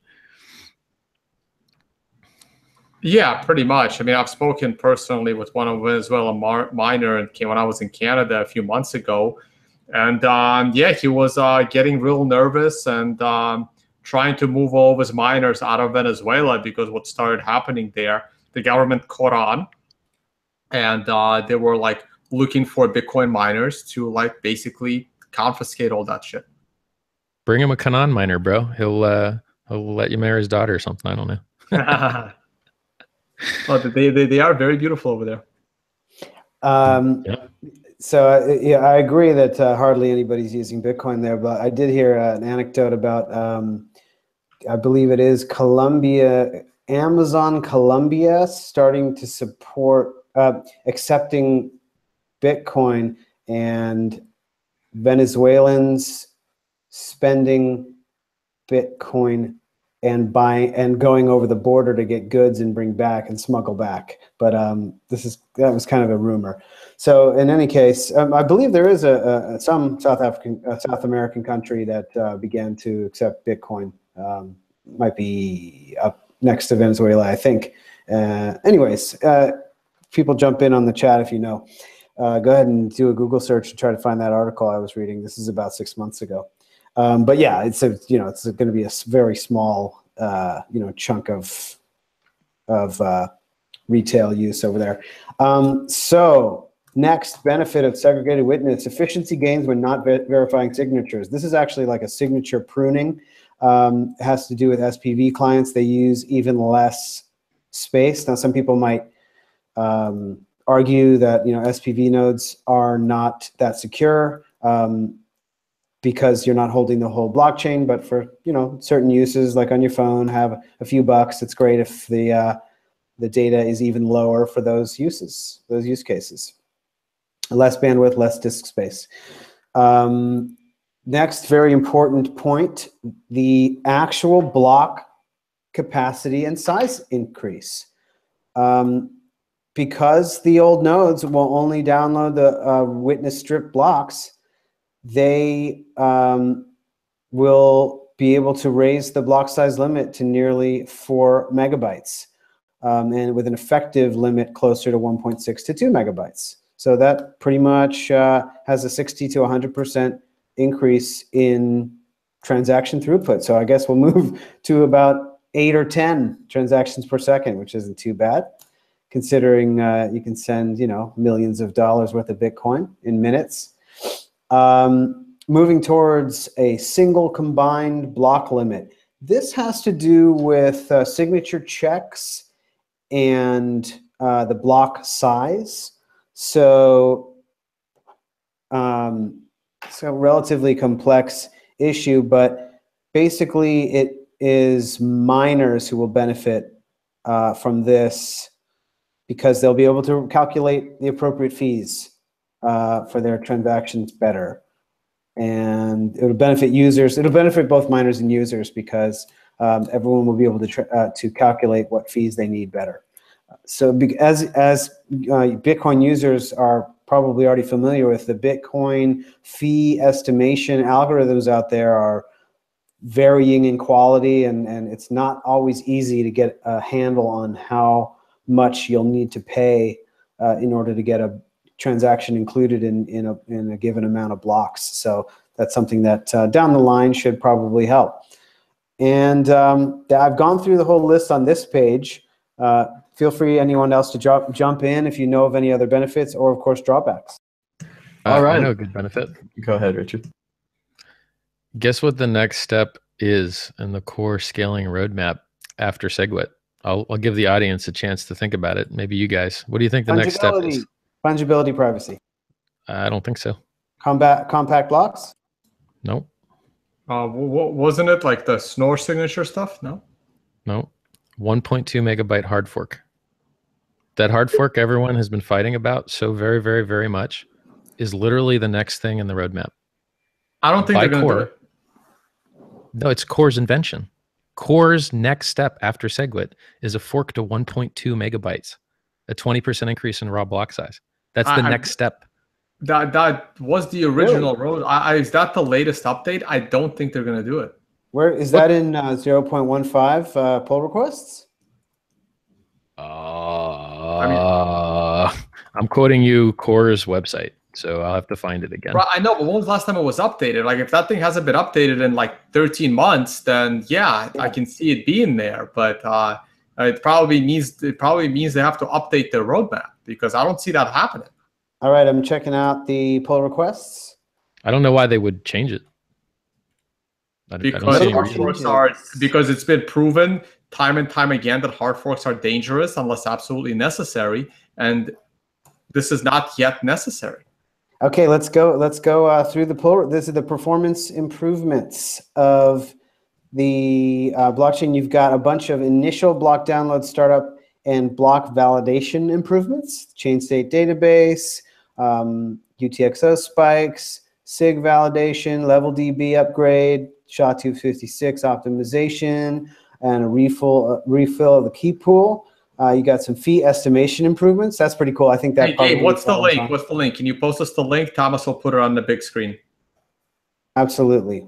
Yeah, pretty much. I mean, I've spoken personally with one of Venezuelan miner when I was in Canada a few months ago. And yeah, he was getting real nervous and trying to move all of his miners out of Venezuela because what started happening there, the government caught on and they were like looking for Bitcoin miners to like basically confiscate all that shit. Bring him a Kanan miner, bro. He'll let you marry his daughter or something. I don't know. Oh, they are very beautiful over there. Yeah. So yeah, I agree that hardly anybody's using Bitcoin there, but I did hear an anecdote about, I believe it is Colombia, Amazon Colombia starting to support accepting Bitcoin and Venezuelans spending Bitcoin and buying and going over the border to get goods and bring back and smuggle back. But that was kind of a rumor. So in any case, I believe there is some South American country that began to accept Bitcoin. Might be up next to Venezuela, I think. Anyways, people jump in on the chat if you know. Go ahead and do a Google search and try to find that article I was reading. This is about 6 months ago. But yeah, it's going to be a very small chunk of retail use over there. So next benefit of segregated witness: efficiency gains when not verifying signatures. This is actually like a signature pruning. It has to do with SPV clients. They use even less space. Now, some people might argue that SPV nodes are not that secure because you're not holding the whole blockchain. But for certain uses, like on your phone, have a few bucks. It's great if the data is even lower for those use cases. Less bandwidth, less disk space. Next, very important point: the actual block capacity and size increase. Because the old nodes will only download the witness strip blocks, they will be able to raise the block size limit to nearly 4 megabytes, and with an effective limit closer to 1.6 to 2 megabytes. So that pretty much has a 60 to 100% increase in transaction throughput. So I guess we'll move to about 8 or 10 transactions per second, which isn't too bad, considering you can send millions of dollars worth of Bitcoin in minutes. Moving towards a single combined block limit. This has to do with signature checks and the block size. So it's a relatively complex issue, but basically it is miners who will benefit from this, because they'll be able to calculate the appropriate fees for their transactions better. And it'll benefit users. It'll benefit both miners and users, because everyone will be able to calculate what fees they need better. So as Bitcoin users are probably already familiar with, the Bitcoin fee estimation algorithms out there are varying in quality, and it's not always easy to get a handle on how much you'll need to pay in order to get a transaction included in a given amount of blocks. So that's something that down the line should probably help. And I've gone through the whole list on this page. Feel free, anyone else, to jump in if you know of any other benefits, or of course drawbacks. All right. I know a good benefit. Go ahead, Richard. Guess what the next step is in the core scaling roadmap after SegWit? I'll give the audience a chance to think about it. Maybe you guys. What do you think the next step is? Fungibility, privacy. I don't think so. Compact blocks? Nope. Wasn't it like the Snore signature stuff? No? No. 1.2 megabyte hard fork. That hard fork everyone has been fighting about so very, very, very much is literally the next thing in the roadmap. I don't think they're going to do it. No, it's Core's invention. Core's next step after SegWit is a fork to 1.2 megabytes, a 20% increase in raw block size. That's the next step. That was the original road. Is that the latest update? I don't think they're going to do it. Where is that in 0.15 pull requests? I'm quoting you Core's website, so I'll have to find it again. Right, I know, but when was the last time it was updated? Like, if that thing hasn't been updated in like 13 months, then yeah, I can see it being there. But it probably means they have to update their roadmap, because I don't see that happening. All right, I'm checking out the pull requests. I don't know why they would change it. Because it's been proven time and time again that hard forks are dangerous unless absolutely necessary, and this is not yet necessary. Okay, let's go through the pull. This is the performance improvements of the blockchain. You've got a bunch of initial block download, startup, and block validation improvements. Chain state database, UTXO spikes, SIG validation, level DB upgrade, SHA-256 optimization, and a refill of the key pool. You got some fee estimation improvements. That's pretty cool. I think that. Hey, Gabe, what's the link? What's the link? Can you post us the link? Thomas will put it on the big screen. Absolutely.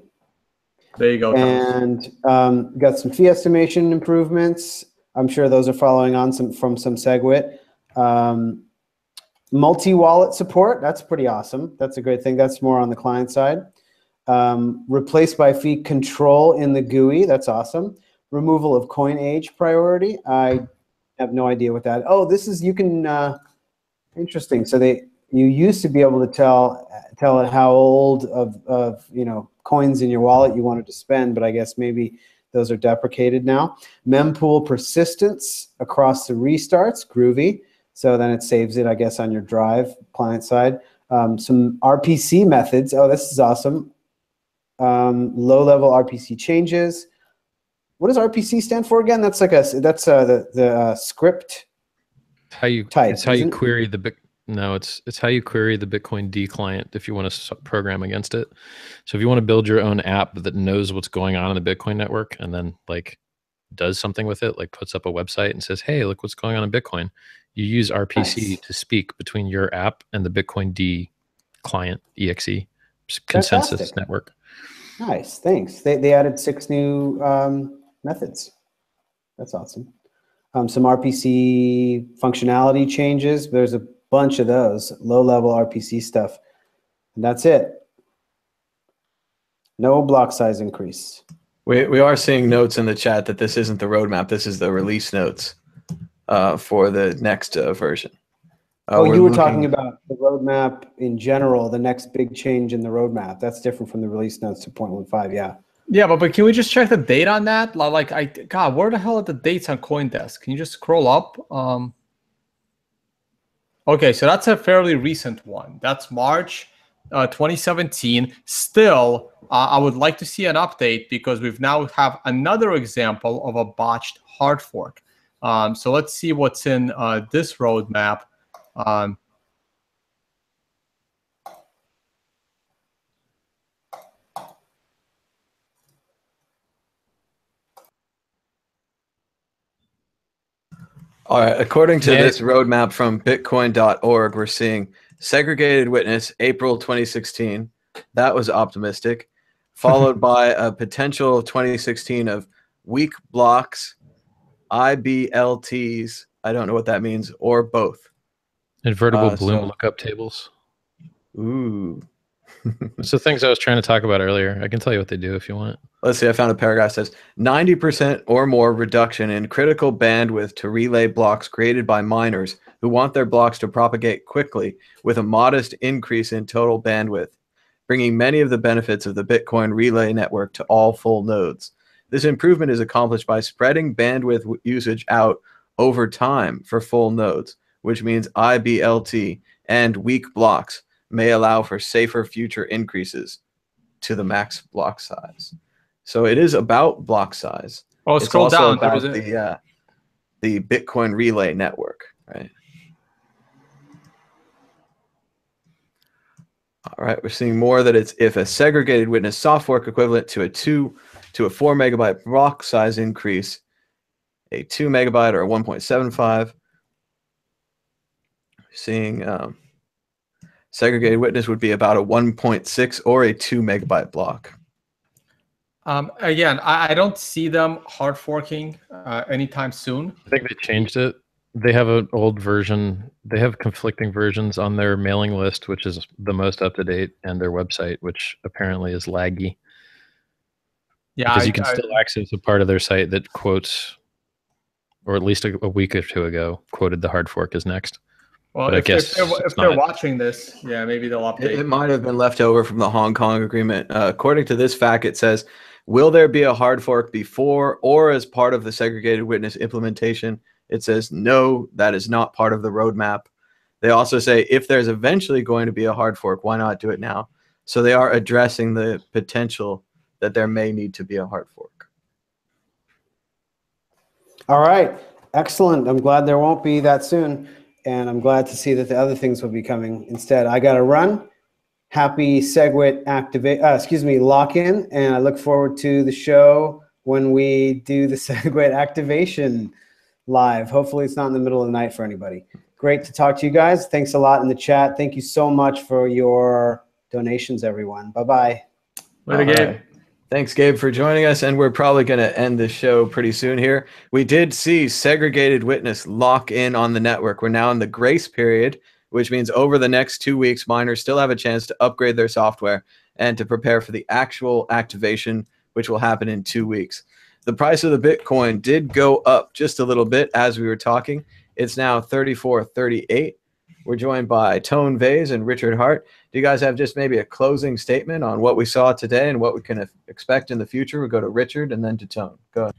There you go, Thomas. And got some fee estimation improvements. I'm sure those are following on from some SegWit. Multi-wallet support. That's pretty awesome. That's a great thing. That's more on the client side. Replaced by fee control in the GUI. That's awesome. Removal of coin age priority. I have no idea what that. Oh, this is, you can. Interesting. So you used to be able to tell it how old of coins in your wallet you wanted to spend, but I guess maybe those are deprecated now. Mempool persistence across the restarts. Groovy. So then it saves it, I guess, on your drive, client side. Some RPC methods. Oh, this is awesome. Low-level RPC changes. What does RPC stand for again? That's like the script How you type. It's how you query the it's how you query the Bitcoin D client if you want to program against it. So if you want to build your own app that knows what's going on in the Bitcoin network and then like does something with it, like puts up a website and says, hey, look what's going on in Bitcoin, you use RPC to speak between your app and the Bitcoin D client EXE consensus Fantastic. network. Nice, thanks. They added 6 new methods. That's awesome. Some RPC functionality changes. There's a bunch of those low-level RPC stuff. And that's it. No block size increase. We are seeing notes in the chat that this isn't the roadmap. This is the release notes for the next version. You were talking about the roadmap in general, the next big change in the roadmap. That's different from the release notes to 0.15, yeah. Yeah, but can we just check the date on that? God, where the hell are the dates on CoinDesk? Can you just scroll up? Okay, so that's a fairly recent one. That's March 2017. Still, I would like to see an update because we've now have another example of a botched hard fork. So let's see what's in this roadmap. All right, according to this roadmap from bitcoin.org, we're seeing segregated witness April 2016. That was optimistic, followed by a potential 2016 of weak blocks, IBLTs, I don't know what that means, or both. Invertible Bloom lookup tables. Ooh. It's the things I was trying to talk about earlier. I can tell you what they do if you want. Let's see, I found a paragraph that says 90% or more reduction in critical bandwidth to relay blocks created by miners who want their blocks to propagate quickly with a modest increase in total bandwidth, bringing many of the benefits of the Bitcoin relay network to all full nodes. This improvement is accomplished by spreading bandwidth usage out over time for full nodes, which means IBLT and weak blocks may allow for safer future increases to the max block size. So it is about block size. Oh, it's scroll also down. about the Bitcoin relay network, right? All right, we're seeing more that it's if a segregated witness soft fork equivalent to a 4 megabyte block size increase, a 2 megabyte or a 1.75. Seeing segregated witness would be about a 1.6 or a 2 megabyte block. Again, I don't see them hard forking anytime soon. I think they changed it. They have an old version. They have conflicting versions on their mailing list, which is the most up to date, and their website, which apparently is laggy. Yeah, because you can still access a part of their site that quotes, or at least a week or two ago, quoted the hard fork is next. Well, but if they're watching this, yeah, maybe they'll update. It might have been left over from the Hong Kong agreement. According to this fact, it says, will there be a hard fork before or as part of the segregated witness implementation? It says, no, that is not part of the roadmap. They also say, if there's eventually going to be a hard fork, why not do it now? So they are addressing the potential that there may need to be a hard fork. All right. Excellent. I'm glad there won't be that soon. And I'm glad to see that the other things will be coming instead. I got to run. Happy SegWit lock-in. And I look forward to the show when we do the SegWit activation live. Hopefully it's not in the middle of the night for anybody. Great to talk to you guys. Thanks a lot in the chat. Thank you so much for your donations, everyone. Bye-bye. Later, Gabe. Thanks, Gabe, for joining us, and we're probably going to end the show pretty soon here. We did see segregated witness lock in on the network. We're now in the grace period, which means over the next 2 weeks, miners still have a chance to upgrade their software and to prepare for the actual activation, which will happen in 2 weeks. The price of the Bitcoin did go up just a little bit as we were talking. It's now $34.38. We're joined by Tone Vase and Richard Hart. Do you guys have just maybe a closing statement on what we saw today and what we can expect in the future? We'll go to Richard and then to Tone. Go ahead.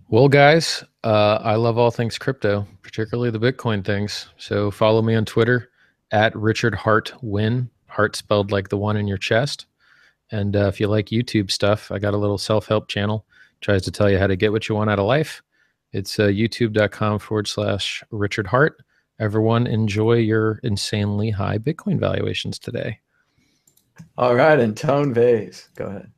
Well, guys, I love all things crypto, particularly the Bitcoin things. So follow me on Twitter at Richard Hart Win, Hart spelled like the one in your chest. And if you like YouTube stuff, I got a little self-help channel. Tries to tell you how to get what you want out of life. It's youtube.com/Richard Hart. Everyone enjoy your insanely high Bitcoin valuations today. All right, and Tone Vase, go ahead.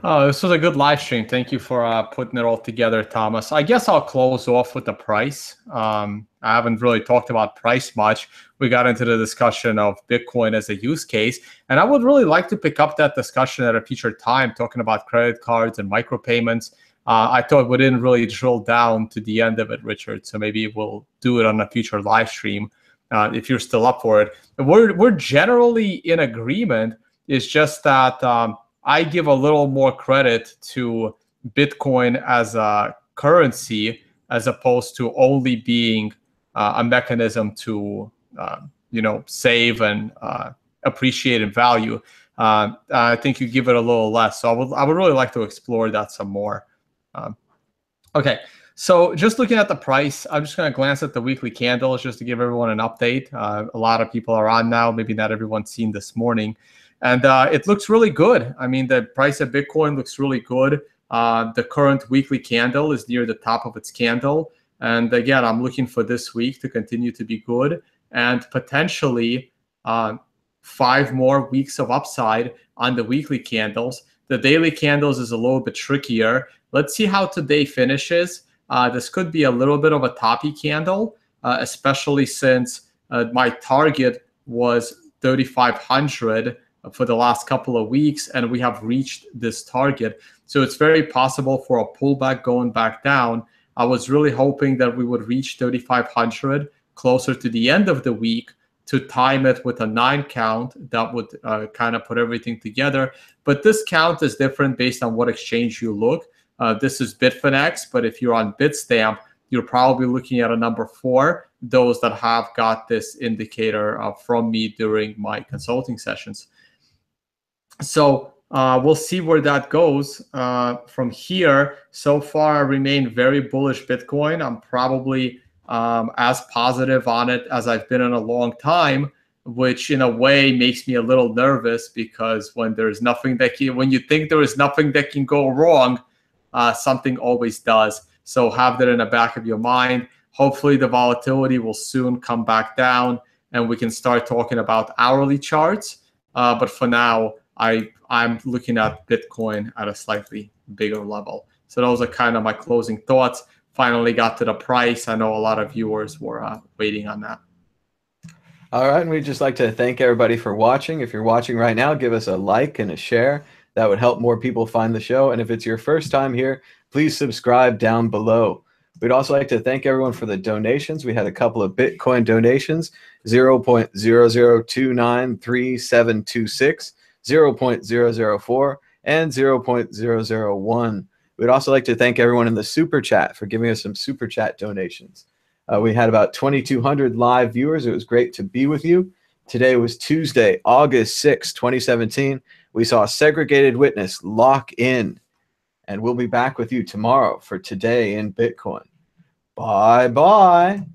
Oh, this was a good live stream. Thank you for putting it all together, Thomas. I guess I'll close off with the price. I haven't really talked about price much. We got into the discussion of Bitcoin as a use case, and I would really like to pick up that discussion at a future time, talking about credit cards and micropayments. I thought we didn't really drill down to the end of it, Richard, so maybe we'll do it on a future live stream if you're still up for it. We're generally in agreement. It's just that I give a little more credit to Bitcoin as a currency as opposed to only being a mechanism to save and appreciate in value. I think you give it a little less. So I would really like to explore that some more. Okay, so just looking at the price, I'm just going to glance at the weekly candles just to give everyone an update. A lot of people are on now. Maybe not everyone's seen this morning. And it looks really good. I mean, the price of Bitcoin looks really good. The current weekly candle is near the top of its candle. And again, I'm looking for this week to continue to be good and potentially 5 more weeks of upside on the weekly candles. The daily candles is a little bit trickier. Let's see how today finishes. This could be a little bit of a toppy candle, especially since my target was 3,500 for the last couple of weeks, and we have reached this target. So it's very possible for a pullback going back down. I was really hoping that we would reach 3,500 closer to the end of the week to time it with a 9 count. That would kind of put everything together. But this count is different based on what exchange you look. This is Bitfinex, but if you're on Bitstamp, you're probably looking at a number 4, those that have got this indicator from me during my consulting sessions. So we'll see where that goes from here. So far, I remain very bullish Bitcoin. I'm probably as positive on it as I've been in a long time, which in a way makes me a little nervous because when there's nothing that when you think there is nothing that can go wrong, something always does. So have that in the back of your mind. Hopefully the volatility will soon come back down and we can start talking about hourly charts. But for now, I'm looking at Bitcoin at a slightly bigger level. So those are kind of my closing thoughts. Finally got to the price. I know a lot of viewers were waiting on that. All right, and we'd just like to thank everybody for watching. If you're watching right now, give us a like and a share. That would help more people find the show. And if it's your first time here, please subscribe down below. We'd also like to thank everyone for the donations. We had a couple of Bitcoin donations, 0.00293726, 0.004, and 0.001. We'd also like to thank everyone in the Super Chat for giving us some Super Chat donations. We had about 2,200 live viewers. It was great to be with you. Today was Tuesday, August 6, 2017. We saw Segregated Witness LockIn. And we'll be back with you tomorrow for Today in Bitcoin. Bye-bye.